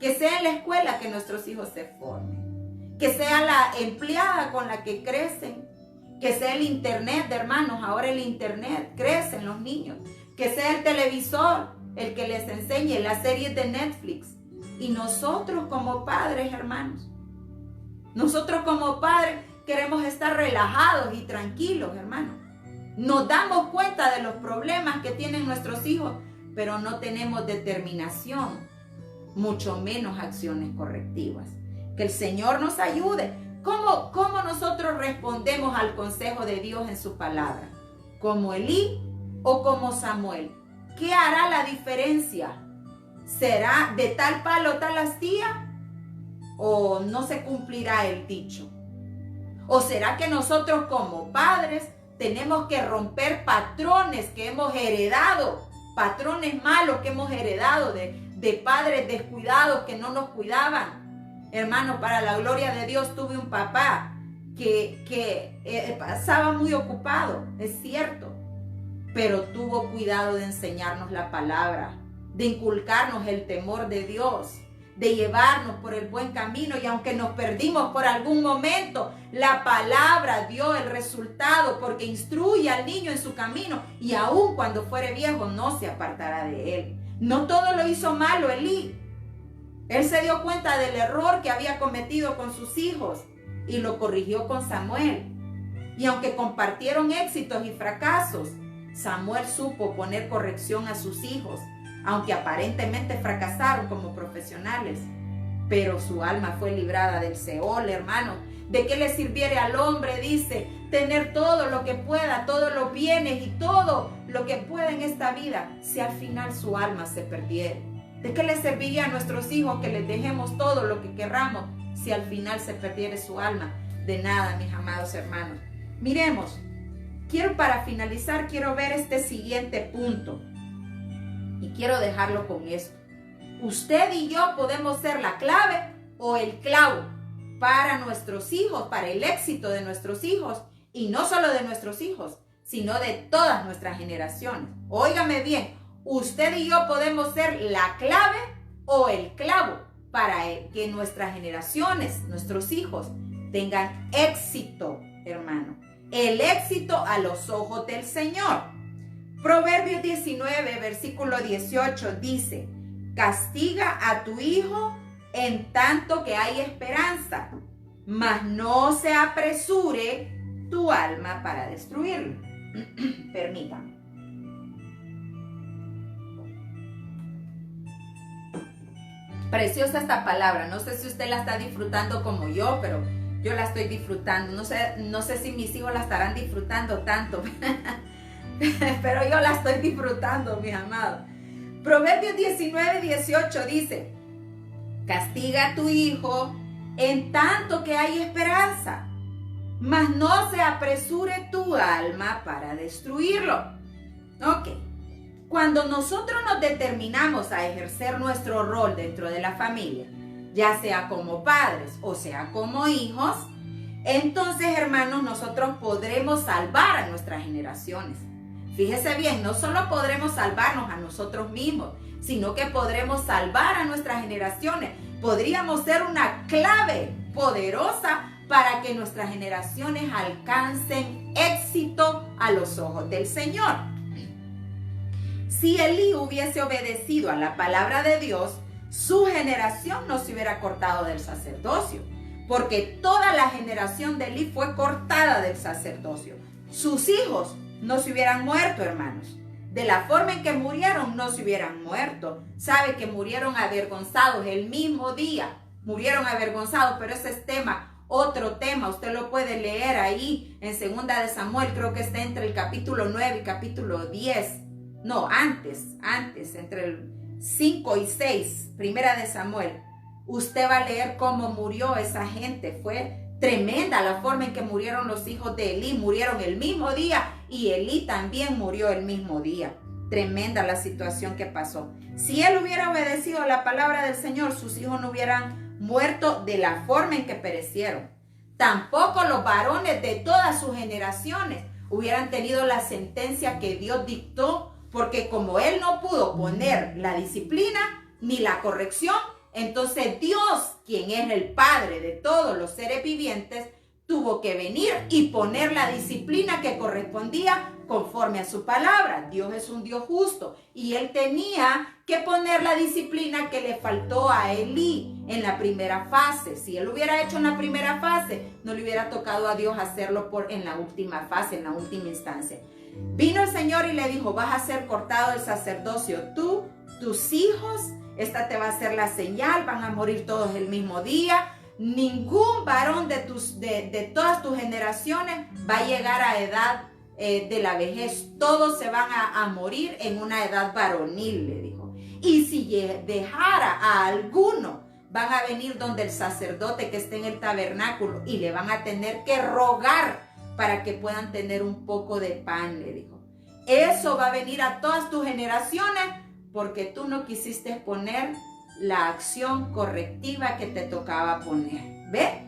Que sea en la escuela que nuestros hijos se formen. Que sea la empleada con la que crecen. Que sea el internet, hermanos. Ahora el internet, crecen los niños. Que sea el televisor el que les enseñe las series de Netflix. Y nosotros como padres, hermanos. Nosotros como padres queremos estar relajados y tranquilos, hermanos. Nos damos cuenta de los problemas que tienen nuestros hijos, pero no tenemos determinación, mucho menos acciones correctivas. Que el Señor nos ayude. ¿Cómo nosotros respondemos al consejo de Dios en su palabra? ¿Como Elí o como Samuel? ¿Qué hará la diferencia? ¿Será de tal palo tal astilla? ¿O no se cumplirá el dicho? ¿O será que nosotros como padres tenemos que romper patrones que hemos heredado, patrones malos que hemos heredado de padres descuidados que no nos cuidaban? Hermano, para la gloria de Dios tuve un papá que pasaba muy ocupado, es cierto, pero tuvo cuidado de enseñarnos la palabra, de inculcarnos el temor de Dios, de llevarnos por el buen camino, y aunque nos perdimos por algún momento, la palabra dio el resultado, porque instruye al niño en su camino y aun cuando fuere viejo no se apartará de él. No todo lo hizo malo Elí. Él se dio cuenta del error que había cometido con sus hijos y lo corrigió con Samuel. Y aunque compartieron éxitos y fracasos, Samuel supo poner corrección a sus hijos, aunque aparentemente fracasaron como profesionales. Pero su alma fue librada del Seol, hermano. ¿De qué le sirviera al hombre, dice, tener todo lo que pueda, todos los bienes y todo lo que pueda en esta vida, si al final su alma se perdiera? ¿De qué le serviría a nuestros hijos que les dejemos todo lo que querramos si al final se perdiera su alma? De nada, mis amados hermanos. Miremos, para finalizar, quiero ver este siguiente punto. Y quiero dejarlo con esto. Usted y yo podemos ser la clave o el clavo para nuestros hijos, para el éxito de nuestros hijos. Y no solo de nuestros hijos, sino de todas nuestras generaciones. Óigame bien, usted y yo podemos ser la clave o el clavo para que nuestras generaciones, nuestros hijos, tengan éxito, hermano. El éxito a los ojos del Señor. Proverbios 19, versículo 18 dice: castiga a tu hijo en tanto que hay esperanza, mas no se apresure tu alma para destruirlo. Permítame. Preciosa esta palabra. No sé si usted la está disfrutando como yo, pero yo la estoy disfrutando. No sé si mis hijos la estarán disfrutando tanto, pero yo la estoy disfrutando, mis amados. Proverbios 19, 18 dice: castiga a tu hijo en tanto que hay esperanza, mas no se apresure tu alma para destruirlo. Ok. Cuando nosotros nos determinamos a ejercer nuestro rol dentro de la familia, ya sea como padres o sea como hijos, entonces, hermanos, nosotros podremos salvar a nuestras generaciones. Fíjese bien, no solo podremos salvarnos a nosotros mismos, sino que podremos salvar a nuestras generaciones. Podríamos ser una clave poderosa para que nuestras generaciones alcancen éxito a los ojos del Señor. Si Elí hubiese obedecido a la palabra de Dios, su generación no se hubiera cortado del sacerdocio, porque toda la generación de Elí fue cortada del sacerdocio. Sus hijos no se hubieran muerto, hermanos. De la forma en que murieron, no se hubieran muerto. Sabe que murieron avergonzados el mismo día. Murieron avergonzados, pero ese es otro tema. Usted lo puede leer ahí en 2 de Samuel. Creo que está entre el capítulo 9 y capítulo 10. No, antes, entre el 5 y 6, 1 de Samuel. Usted va a leer cómo murió esa gente. Fue tremenda la forma en que murieron los hijos de Elí. Murieron el mismo día y Elí también murió el mismo día. Tremenda la situación que pasó. Si él hubiera obedecido la palabra del Señor, sus hijos no hubieran muerto de la forma en que perecieron. Tampoco los varones de todas sus generaciones hubieran tenido la sentencia que Dios dictó, porque como él no pudo poner la disciplina ni la corrección, entonces Dios, quien es el Padre de todos los seres vivientes, tuvo que venir y poner la disciplina que correspondía conforme a su palabra. Dios es un Dios justo y él tenía que poner la disciplina que le faltó a Elí en la primera fase. Si él lo hubiera hecho en la primera fase, no le hubiera tocado a Dios hacerlo en la última fase, en la última instancia. Vino el Señor y le dijo: vas a ser cortado del sacerdocio tú, tus hijos, esta te va a ser la señal, van a morir todos el mismo día. Ningún varón de todas tus generaciones va a llegar a edad de la vejez. Todos se van a morir en una edad varonil, le dijo. Y si dejara a alguno, van a venir donde el sacerdote que esté en el tabernáculo y le van a tener que rogar para que puedan tener un poco de pan, le dijo. Eso va a venir a todas tus generaciones porque tú no quisiste poner la acción correctiva que te tocaba poner. ¿Ve?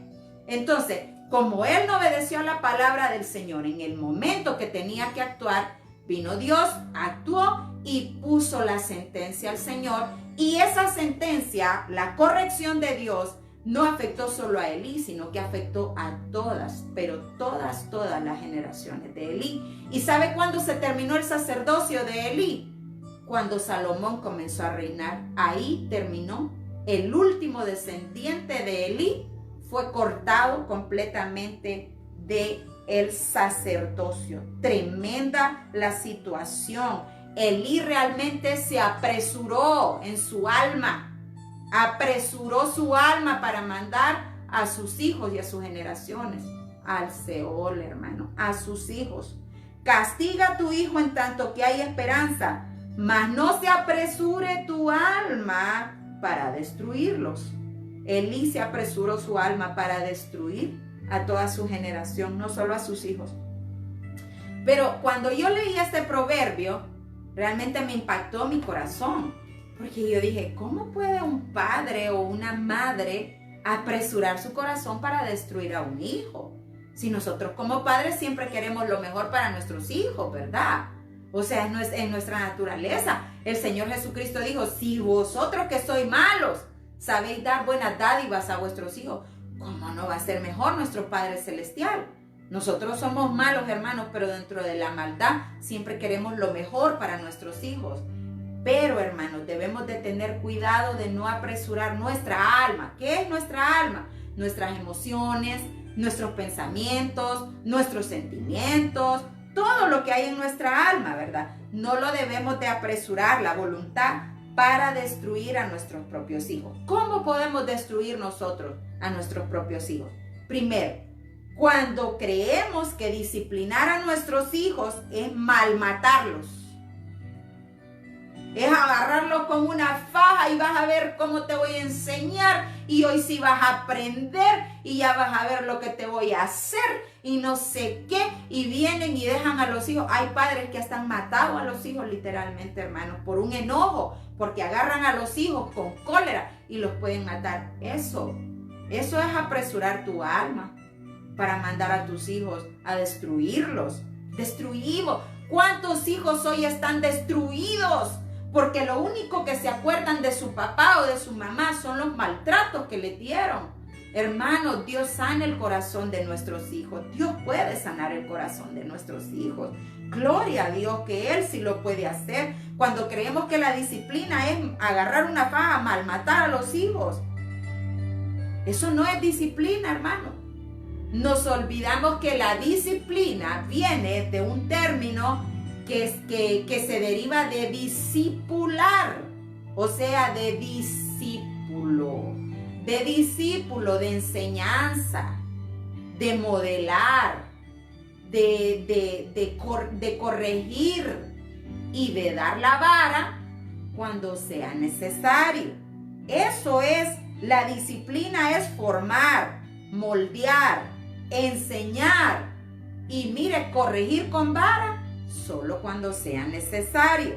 Entonces, como él no obedeció a la palabra del Señor en el momento que tenía que actuar, vino Dios, actuó y puso la sentencia al Señor. Y esa sentencia, la corrección de Dios, no afectó solo a Elí, sino que afectó a todas, pero todas las generaciones de Elí. ¿Y sabe cuándo se terminó el sacerdocio de Elí? Cuando Salomón comenzó a reinar. Ahí terminó. El último descendiente de Elí fue cortado completamente del sacerdocio. Tremenda la situación. Elí realmente se apresuró en su alma. Apresuró su alma para mandar a sus hijos y a sus generaciones al Seol, hermano, a sus hijos. Castiga a tu hijo en tanto que hay esperanza, mas no se apresure tu alma para destruirlos. Elí se apresuró su alma para destruir a toda su generación, no solo a sus hijos. Pero cuando yo leí este proverbio, realmente me impactó mi corazón. Porque yo dije, ¿cómo puede un padre o una madre apresurar su corazón para destruir a un hijo? Si nosotros como padres siempre queremos lo mejor para nuestros hijos, ¿verdad? O sea, es en nuestra naturaleza. El Señor Jesucristo dijo, si vosotros que sois malos sabéis dar buenas dádivas a vuestros hijos, ¿cómo no va a ser mejor nuestro Padre Celestial? Nosotros somos malos, hermanos, pero dentro de la maldad siempre queremos lo mejor para nuestros hijos. Pero, hermanos, debemos de tener cuidado de no apresurar nuestra alma. ¿Qué es nuestra alma? Nuestras emociones, nuestros pensamientos, nuestros sentimientos, todo lo que hay en nuestra alma, ¿verdad? No lo debemos de apresurar, la voluntad, para destruir a nuestros propios hijos. ¿Cómo podemos destruir nosotros a nuestros propios hijos? Primero, cuando creemos que disciplinar a nuestros hijos es malmatarlos. Es agarrarlos con una faja y vas a ver cómo te voy a enseñar y hoy sí vas a aprender y ya vas a ver lo que te voy a hacer y no sé qué, y vienen y dejan a los hijos. Hay padres que hasta han matado a los hijos literalmente, hermanos, por un enojo, porque agarran a los hijos con cólera y los pueden matar. Eso es apresurar tu alma para mandar a tus hijos a destruirlos. Destruimos. ¿Cuántos hijos hoy están destruidos? Porque lo único que se acuerdan de su papá o de su mamá son los maltratos que le dieron. Hermanos, Dios sana el corazón de nuestros hijos. Dios puede sanar el corazón de nuestros hijos. Gloria a Dios que Él sí lo puede hacer. Cuando creemos que la disciplina es agarrar una faja, malmatar a los hijos. Eso no es disciplina, hermano. Nos olvidamos que la disciplina viene de un término que se deriva de discipular, o sea, de discípulo, de enseñanza, de modelar, de corregir y de dar la vara cuando sea necesario. Eso es, la disciplina es formar, moldear, enseñar y mire, corregir con vara solo cuando sea necesario,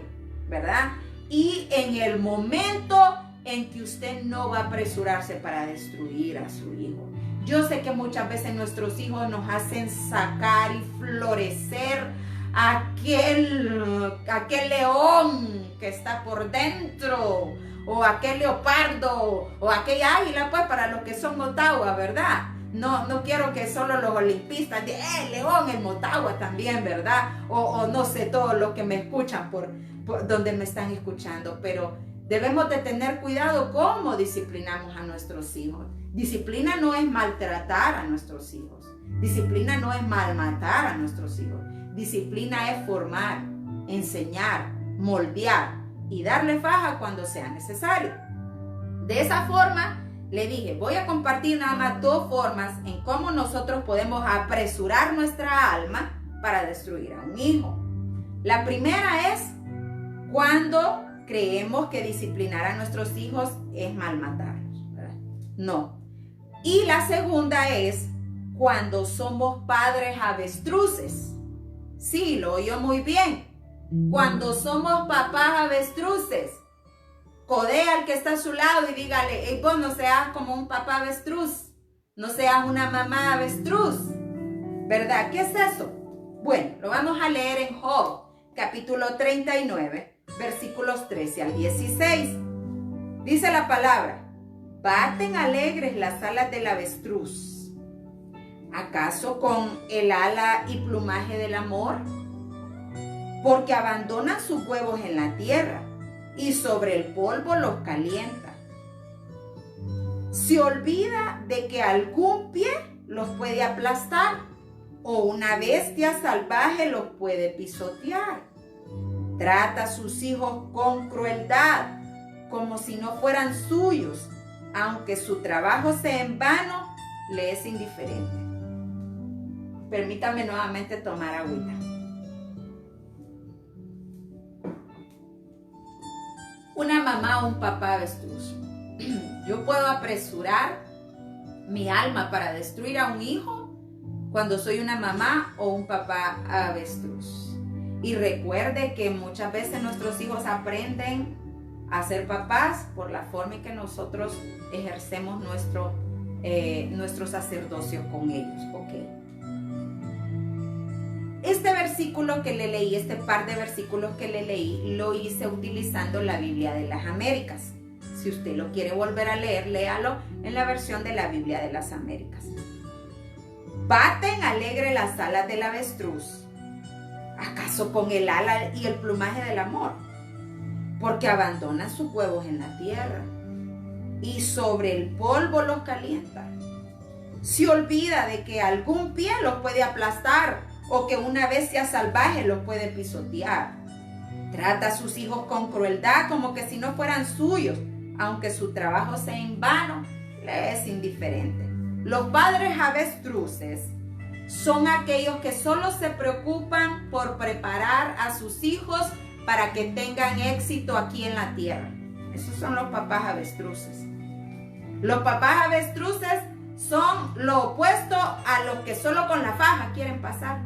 ¿verdad? Y en el momento en que usted no va a apresurarse para destruir a su hijo. Yo sé que muchas veces nuestros hijos nos hacen sacar y florecer aquel león que está por dentro, o aquel leopardo, o aquella águila, pues para los que son Motagua, ¿verdad? No quiero que solo los olimpistas digan, león, el Motagua también, ¿verdad? O no sé, todos los que me escuchan por donde me están escuchando, pero debemos de tener cuidado cómo disciplinamos a nuestros hijos. Disciplina no es maltratar a nuestros hijos. Disciplina no es malmatar a nuestros hijos. Disciplina es formar, enseñar, moldear y darle faja cuando sea necesario. De esa forma, le dije, voy a compartir nada más dos formas en cómo nosotros podemos apresurar nuestra alma para destruir a un hijo. La primera es cuando creemos que disciplinar a nuestros hijos es malmatarlos, ¿verdad? No. Y la segunda es cuando somos padres avestruces. Sí, lo oyó muy bien. Cuando somos papás avestruces. Codea al que está a su lado y dígale, hey, vos no seas como un papá avestruz, no seas una mamá avestruz, ¿verdad? ¿Qué es eso? Bueno, lo vamos a leer en Job, capítulo 39, versículos 13 al 16. Dice la palabra, baten alegres las alas del avestruz, ¿acaso con el ala y plumaje del amor? Porque abandonan sus huevos en la tierra y sobre el polvo los calienta. Se olvida de que algún pie los puede aplastar o una bestia salvaje los puede pisotear. Trata a sus hijos con crueldad, como si no fueran suyos, aunque su trabajo sea en vano, le es indiferente. Permítame nuevamente tomar agüita. Una mamá o un papá avestruz. Yo puedo apresurar mi alma para destruir a un hijo cuando soy una mamá o un papá avestruz. Y recuerde que muchas veces nuestros hijos aprenden a ser papás por la forma en que nosotros ejercemos nuestro sacerdocio con ellos. Okay. Este versículo que le leí, este par de versículos que le leí, lo hice utilizando la Biblia de las Américas. Si usted lo quiere volver a leer, léalo en la versión de la Biblia de las Américas. Baten alegre las alas del avestruz, ¿acaso con el ala y el plumaje del amor? Porque abandonan sus huevos en la tierra y sobre el polvo los calienta. Se olvida de que algún pie los puede aplastar o que una bestia salvaje los puede pisotear. Trata a sus hijos con crueldad como que si no fueran suyos, aunque su trabajo sea en vano, le es indiferente. Los padres avestruces son aquellos que solo se preocupan por preparar a sus hijos para que tengan éxito aquí en la tierra. Esos son los papás avestruces. Los papás avestruces son lo opuesto a los que solo con la faja quieren pasar.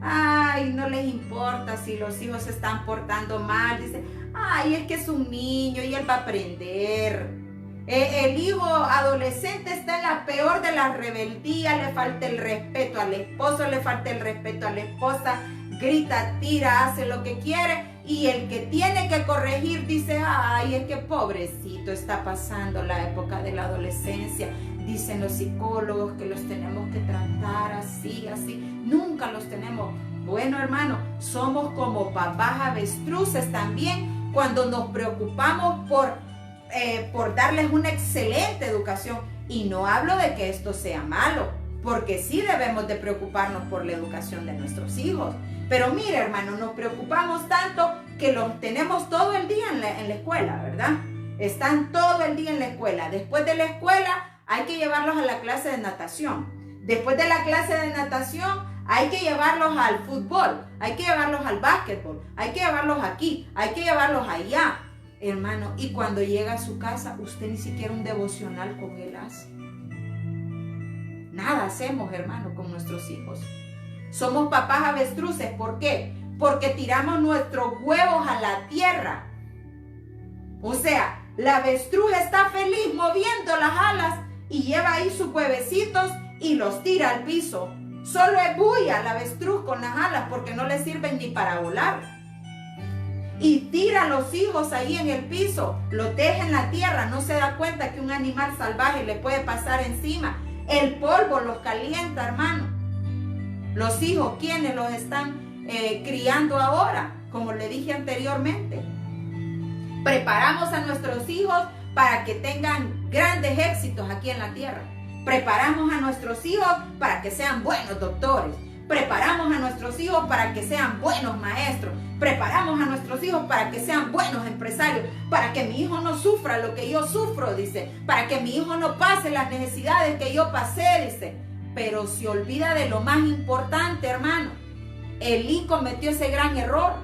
Ay, no les importa si los hijos se están portando mal. Dicen, ay, es que es un niño y él va a aprender. El hijo adolescente está en la peor de las rebeldías, le falta el respeto al esposo, le falta el respeto a la esposa, grita, tira, hace lo que quiere, y el que tiene que corregir dice, ay, es que pobrecito, está pasando la época de la adolescencia. Dicen los psicólogos que los tenemos que tratar así, así. Nunca los tenemos. Bueno, hermano, somos como papás avestruces también cuando nos preocupamos por darles una excelente educación. Y no hablo de que esto sea malo, porque sí debemos de preocuparnos por la educación de nuestros hijos. Pero mire, hermano, nos preocupamos tanto que los tenemos todo el día en la escuela, ¿verdad? Están todo el día en la escuela. Después de la escuela hay que llevarlos a la clase de natación. Después de la clase de natación hay que llevarlos al fútbol, hay que llevarlos al básquetbol, hay que llevarlos aquí, hay que llevarlos allá. Hermano, y cuando llega a su casa, usted ni siquiera un devocional con él hace. Nada hacemos, hermano, con nuestros hijos. Somos papás avestruces. ¿Por qué? Porque tiramos nuestros huevos a la tierra. O sea, la avestruz está feliz moviendo las alas y lleva ahí sus huevecitos y los tira al piso. Solo es bulla la avestruz con las alas porque no le sirven ni para volar. Y tira a los hijos ahí en el piso, los deja en la tierra, no se da cuenta que un animal salvaje le puede pasar encima. El polvo los calienta, hermano. Los hijos, ¿quiénes los están criando ahora? Como le dije anteriormente. Preparamos a nuestros hijos para que tengan grandes éxitos aquí en la tierra. Preparamos a nuestros hijos para que sean buenos doctores. Preparamos a nuestros hijos para que sean buenos maestros. Preparamos a nuestros hijos para que sean buenos empresarios. Para que mi hijo no sufra lo que yo sufro, dice. Para que mi hijo no pase las necesidades que yo pasé, dice. Pero se olvida de lo más importante, hermano. Elí cometió ese gran error.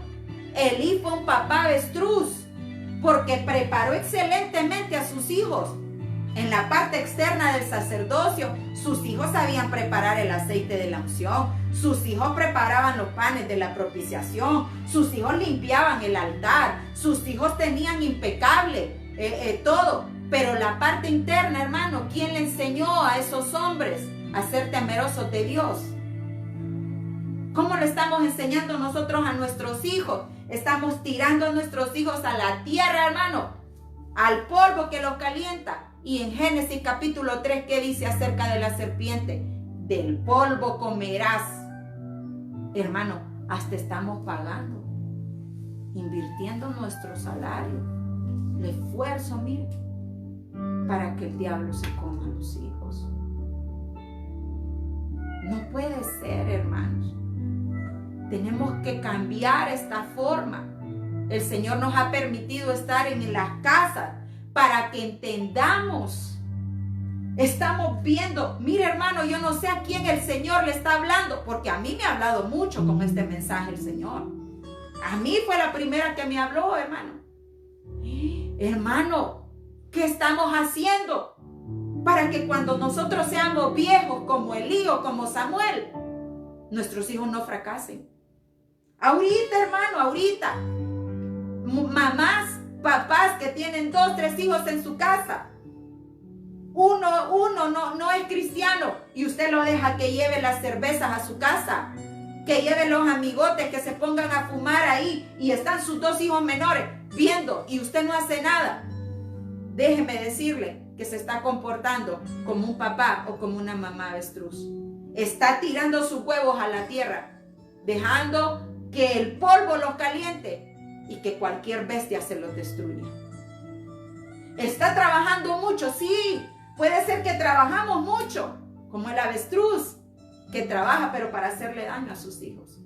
Elí fue un papá avestruz porque preparó excelentemente a sus hijos. En la parte externa del sacerdocio, sus hijos sabían preparar el aceite de la unción, sus hijos preparaban los panes de la propiciación, sus hijos limpiaban el altar, sus hijos tenían impecable todo. Pero la parte interna, hermano, ¿quién le enseñó a esos hombres a ser temerosos de Dios? ¿Cómo lo estamos enseñando nosotros a nuestros hijos? Estamos tirando a nuestros hijos a la tierra, hermano, al polvo que los calienta. Y en Génesis capítulo 3, ¿qué dice acerca de la serpiente? Del polvo comerás. Hermano, hasta estamos pagando, invirtiendo nuestro salario, el esfuerzo, mire, para que el diablo se coma a los hijos. No puede ser, hermanos. Tenemos que cambiar esta forma. El Señor nos ha permitido estar en las casas para que entendamos. Estamos viendo, mire, hermano, yo no sé a quién el Señor le está hablando, porque a mí me ha hablado mucho con este mensaje el Señor. A mí fue la primera que me habló, hermano. Hermano, ¿qué estamos haciendo para que cuando nosotros seamos viejos como Elí o como Samuel, nuestros hijos no fracasen? Ahorita, hermano, ahorita. Mamás, papás que tienen 2, 3 hijos en su casa. Uno no es cristiano y usted lo deja que lleve las cervezas a su casa. que lleven los amigotes, que se pongan a fumar ahí y están sus 2 hijos menores viendo y usted no hace nada. Déjeme decirle que se está comportando como un papá o como una mamá avestruz. Está tirando sus huevos a la tierra, dejando que el polvo los caliente y que cualquier bestia se los destruya. Está trabajando mucho, sí, puede ser que trabajamos mucho, como el avestruz, que trabaja pero para hacerle daño a sus hijos.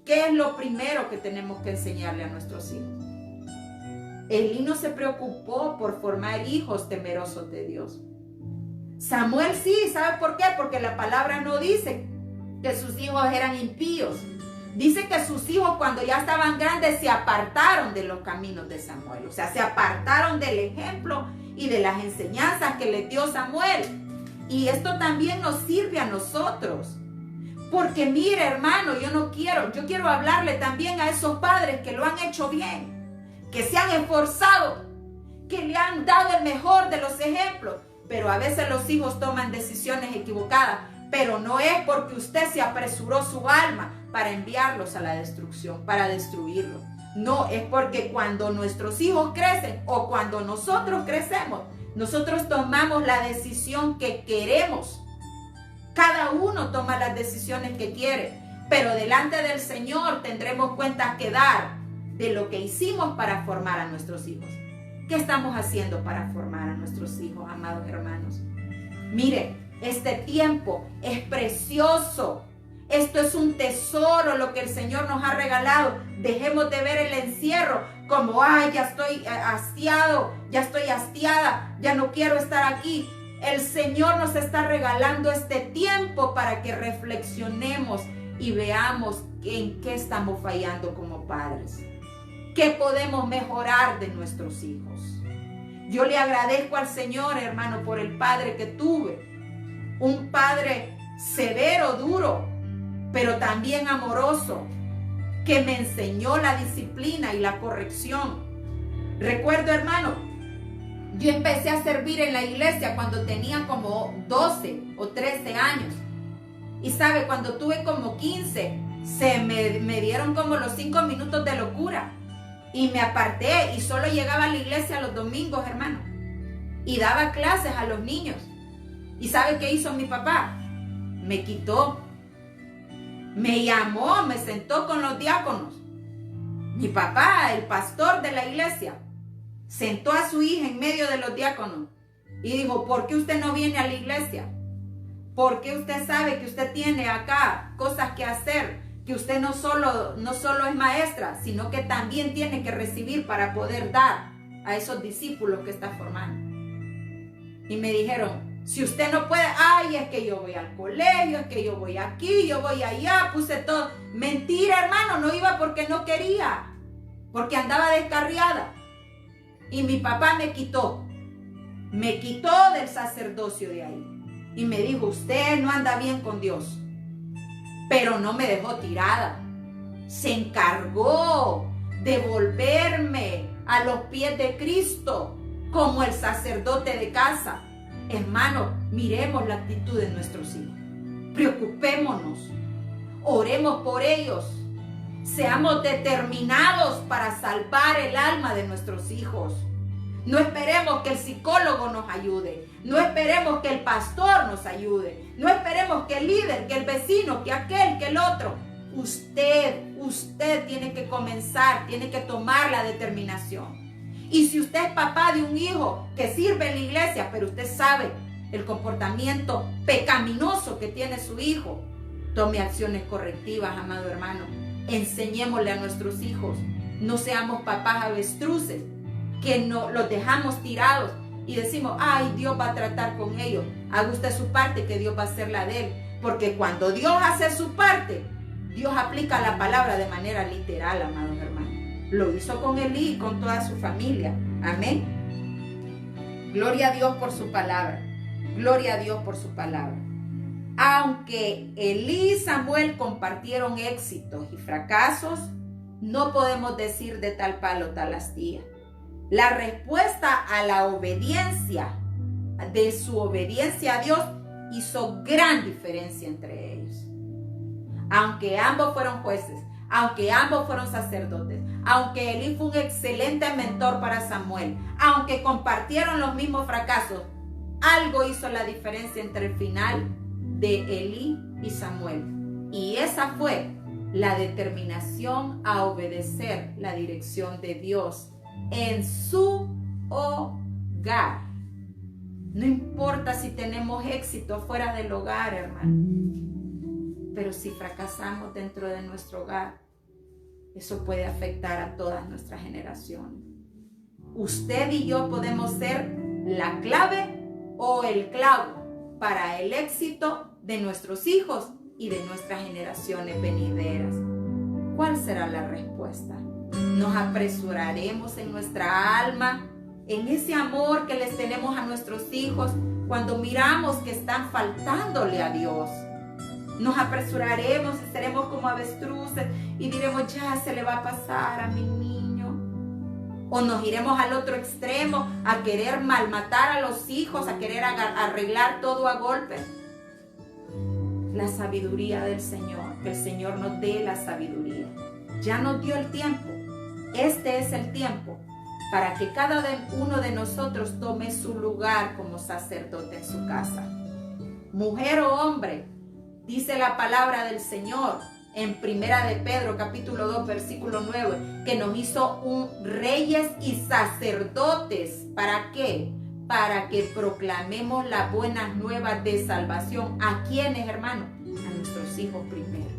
¿Qué es lo primero que tenemos que enseñarle a nuestros hijos? Elí no se preocupó por formar hijos temerosos de Dios. Samuel sí, ¿sabe por qué? Porque la palabra no dice que sus hijos eran impíos. Dice que sus hijos cuando ya estaban grandes se apartaron de los caminos de Samuel. O sea, se apartaron del ejemplo y de las enseñanzas que les dio Samuel. Y esto también nos sirve a nosotros. Porque mire, hermano, yo quiero hablarle también a esos padres que lo han hecho bien, que se han esforzado, que le han dado el mejor de los ejemplos. Pero a veces los hijos toman decisiones equivocadas. Pero no es porque usted se apresuró su alma para enviarlos a la destrucción, para destruirlos. No, es porque cuando nuestros hijos crecen o cuando nosotros crecemos, nosotros tomamos la decisión que queremos. Cada uno toma las decisiones que quiere, pero delante del Señor tendremos cuentas que dar de lo que hicimos para formar a nuestros hijos. ¿Qué estamos haciendo para formar a nuestros hijos, amados hermanos? Mire, este tiempo es precioso. Esto es un tesoro lo que el Señor nos ha regalado. Dejemos de ver el encierro como, ay, ya estoy hastiado, ya estoy hastiada, ya no quiero estar aquí. El Señor nos está regalando este tiempo para que reflexionemos y veamos en qué estamos fallando como padres. ¿Qué podemos mejorar de nuestros hijos? Yo le agradezco al Señor, hermano, por el padre que tuve. Un padre severo, duro, pero también amoroso, que me enseñó la disciplina y la corrección. Recuerdo, hermano, yo empecé a servir en la iglesia cuando tenía como 12 o 13 años. Y sabe, cuando tuve como 15, me dieron como los 5 minutos de locura. Y me aparté y solo llegaba a la iglesia los domingos, hermano. Y daba clases a los niños. ¿Y sabe qué hizo mi papá? Me quitó. Me llamó, me sentó con los diáconos. Mi papá, el pastor de la iglesia, sentó a su hija en medio de los diáconos y dijo, ¿por qué usted no viene a la iglesia? ¿Por qué usted sabe que usted tiene acá cosas que hacer? Que usted no solo es maestra, sino que también tiene que recibir para poder dar a esos discípulos que está formando. Y me dijeron, si usted no puede, ay, es que yo voy al colegio, es que yo voy aquí, yo voy allá, puse todo. Mentira, hermano, no iba porque no quería, porque andaba descarriada. Y mi papá me quitó del sacerdocio de ahí. Y me dijo, usted no anda bien con Dios. Pero no me dejó tirada. Se encargó de volverme a los pies de Cristo como el sacerdote de casa. Hermano, miremos la actitud de nuestros hijos. Preocupémonos. Oremos por ellos. Seamos determinados para salvar el alma de nuestros hijos. No esperemos que el psicólogo nos ayude. No esperemos que el pastor nos ayude. No esperemos que el líder, que el vecino, que aquel, que el otro. Usted tiene que comenzar, tiene que tomar la determinación. Y si usted es papá de un hijo que sirve en la iglesia, pero usted sabe el comportamiento pecaminoso que tiene su hijo, tome acciones correctivas, amado hermano. Enseñémosle a nuestros hijos. No seamos papás avestruces que no los dejamos tirados y decimos, ay, Dios va a tratar con ellos. Haga usted su parte, que Dios va a hacer la de él. Porque cuando Dios hace su parte, Dios aplica la palabra de manera literal, amados hermanos. Lo hizo con Elí y con toda su familia. Amén. Gloria a Dios por su palabra. Gloria a Dios por su palabra. Aunque Elí y Samuel compartieron éxitos y fracasos, no podemos decir de tal palo tal astilla. La respuesta a la obediencia, de su obediencia a Dios, hizo gran diferencia entre ellos. aunque ambos fueron jueces, aunque ambos fueron sacerdotes, aunque Elí fue un excelente mentor para Samuel, aunque compartieron los mismos fracasos, algo hizo la diferencia entre el final de Elí y Samuel. Y esa fue la determinación a obedecer la dirección de Dios en su hogar. No importa si tenemos éxito fuera del hogar, hermano, pero si fracasamos dentro de nuestro hogar, eso puede afectar a todas nuestras generaciones. Usted y yo podemos ser la clave o el clavo para el éxito de nuestros hijos y de nuestras generaciones venideras. ¿Cuál será la respuesta? ¿Nos apresuraremos en nuestra alma, en ese amor que les tenemos a nuestros hijos cuando miramos que están faltándole a Dios? Nos apresuraremos y seremos como avestruces y diremos, ya se le va a pasar a mi niño. O nos iremos al otro extremo a querer malmatar a los hijos, a querer arreglar todo a golpe. La sabiduría del Señor, que el Señor nos dé la sabiduría. Ya nos dio el tiempo. Este es el tiempo para que cada uno de nosotros tome su lugar como sacerdote en su casa. Mujer o hombre, dice la palabra del Señor en Primera de Pedro, capítulo 2, versículo 9, que nos hizo reyes y sacerdotes. ¿Para qué? Para que proclamemos las buenas nuevas de salvación. ¿A quiénes, hermano? A nuestros hijos primero.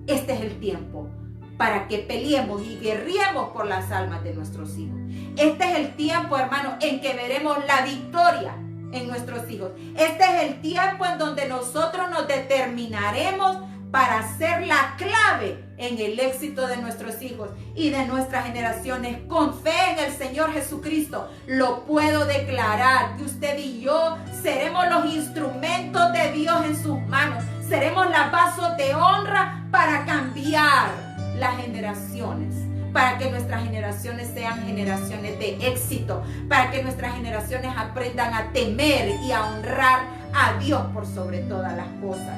Este es el tiempo para que peleemos y guerriemos por las almas de nuestros hijos. Este es el tiempo, hermano, en que veremos la victoria en nuestros hijos. Este es el tiempo en donde nosotros nos determinaremos para ser la clave en el éxito de nuestros hijos y de nuestras generaciones. Con fe en el Señor Jesucristo lo puedo declarar, que usted y yo seremos los instrumentos de Dios en sus manos. Seremos los vasos de honra para cambiar las generaciones, para que nuestras generaciones sean generaciones de éxito, para que nuestras generaciones aprendan a temer y a honrar a Dios por sobre todas las cosas.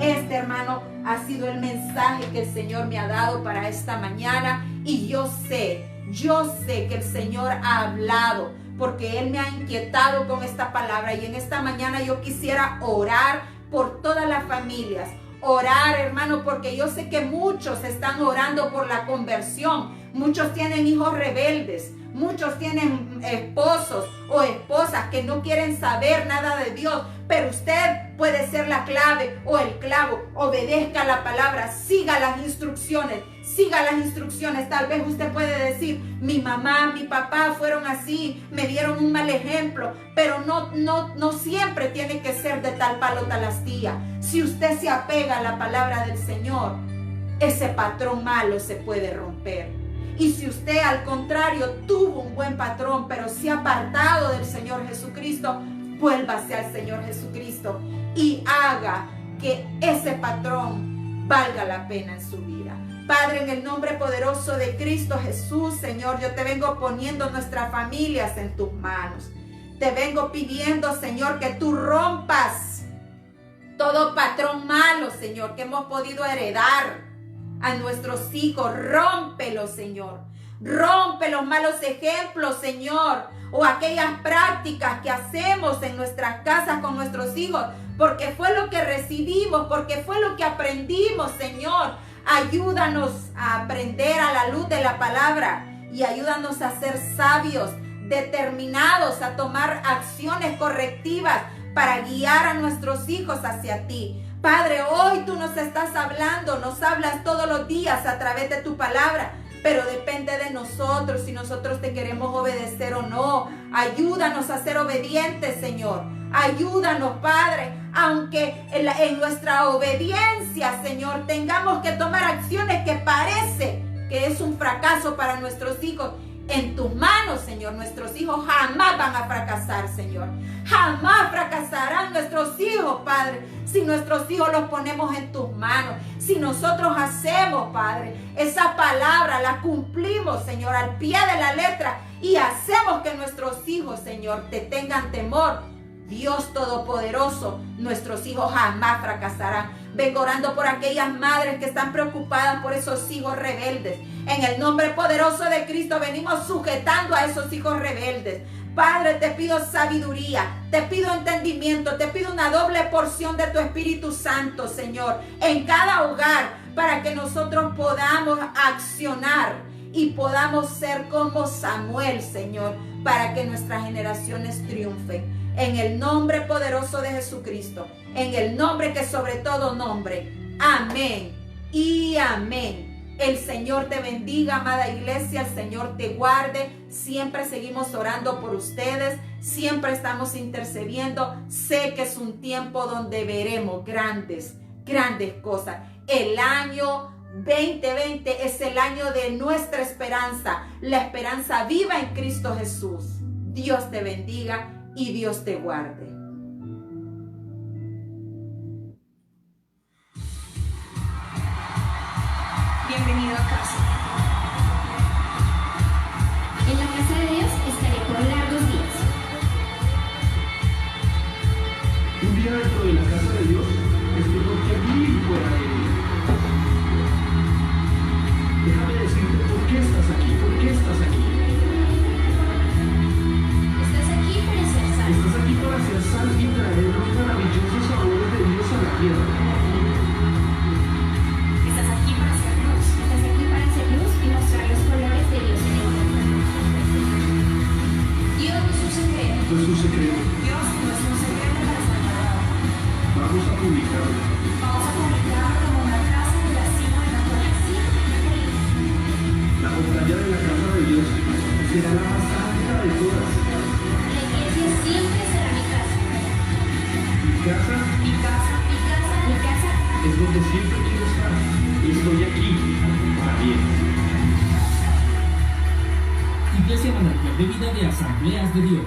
Este, hermano, ha sido el mensaje que el Señor me ha dado para esta mañana, y yo sé que el Señor ha hablado, porque Él me ha inquietado con esta palabra, y en esta mañana yo quisiera orar por todas las familias. Orar, hermano, porque yo sé que muchos están orando por la conversión. Muchos tienen hijos rebeldes. Muchos tienen esposos o esposas que no quieren saber nada de Dios. Pero usted puede ser la clave o el clavo. Obedezca la palabra. Siga las instrucciones. Siga las instrucciones. Tal vez usted puede decir, mi mamá, mi papá fueron así, me dieron un mal ejemplo. Pero no siempre tiene que ser de tal palo tal astilla. Si usted se apega a la palabra del Señor, ese patrón malo se puede romper. Y si usted al contrario tuvo un buen patrón, pero se ha apartado del Señor Jesucristo, vuélvase al Señor Jesucristo y haga que ese patrón valga la pena en su vida. Padre, en el nombre poderoso de Cristo Jesús, Señor, yo te vengo poniendo nuestras familias en tus manos. Te vengo pidiendo, Señor, que tú rompas todo patrón malo, Señor, que hemos podido heredar a nuestros hijos. Rómpelo, Señor. Rompe los malos ejemplos, Señor, o aquellas prácticas que hacemos en nuestras casas con nuestros hijos, porque fue lo que recibimos, porque fue lo que aprendimos, Señor. Ayúdanos a aprender a la luz de la palabra y ayúdanos a ser sabios, determinados a tomar acciones correctivas para guiar a nuestros hijos hacia ti. Padre, hoy tú nos estás hablando, nos hablas todos los días a través de tu palabra, pero depende de nosotros si nosotros te queremos obedecer o no. Ayúdanos a ser obedientes, Señor. Ayúdanos, Padre, aunque en nuestra obediencia, Señor, tengamos que tomar acciones que parece que es un fracaso para nuestros hijos. En tus manos, Señor, nuestros hijos jamás van a fracasar, Señor. Jamás fracasarán nuestros hijos, Padre, si nuestros hijos los ponemos en tus manos. Si nosotros hacemos, Padre, esa palabra la cumplimos, Señor, al pie de la letra, y hacemos que nuestros hijos, Señor, te tengan temor. Dios Todopoderoso, nuestros hijos jamás fracasarán. Vengo orando por aquellas madres que están preocupadas por esos hijos rebeldes. En el nombre poderoso de Cristo venimos sujetando a esos hijos rebeldes. Padre, te pido sabiduría, te pido entendimiento, te pido una doble porción de tu Espíritu Santo, Señor, en cada hogar, para que nosotros podamos accionar y podamos ser como Samuel, Señor, para que nuestras generaciones triunfen. En el nombre poderoso de Jesucristo, en el nombre que sobre todo nombre. Amén y amén. El Señor te bendiga, amada iglesia. El Señor te guarde. Siempre seguimos orando por ustedes. Siempre estamos intercediendo. Sé que es un tiempo donde veremos grandes cosas. El año 2020 es el año de nuestra esperanza. La esperanza viva en Cristo Jesús. Dios te bendiga y Dios te guarde. Bienvenido a casa. En la casa de Dios estaré por largos días. Un día dentro de la casa de Dios es mejor que mil fuera de ella. Déjame decirte por qué estás aquí, por qué estás aquí. Estás aquí para ser salvo. Estás aquí para ser sal y traer los maravillosos sabores de Dios a la tierra. Estás aquí para ser luz. Estás aquí para hacer luz y mostrar los colores de Dios en el mundo. Dios no es un secreto. No es un secreto. Dios no es un secreto para ser guardado. Vamos a publicarlo. Vamos a publicarlo como una casa de la cima de la colina. La pantalla de la casa de Dios será la más alta de todas. La iglesia siempre será mi casa. Mi casa Mi casa. Mi casa, mi casa. es donde siempre quiero estar. Y estoy aquí también. Iglesia Manantial de Vida de Asambleas de Dios.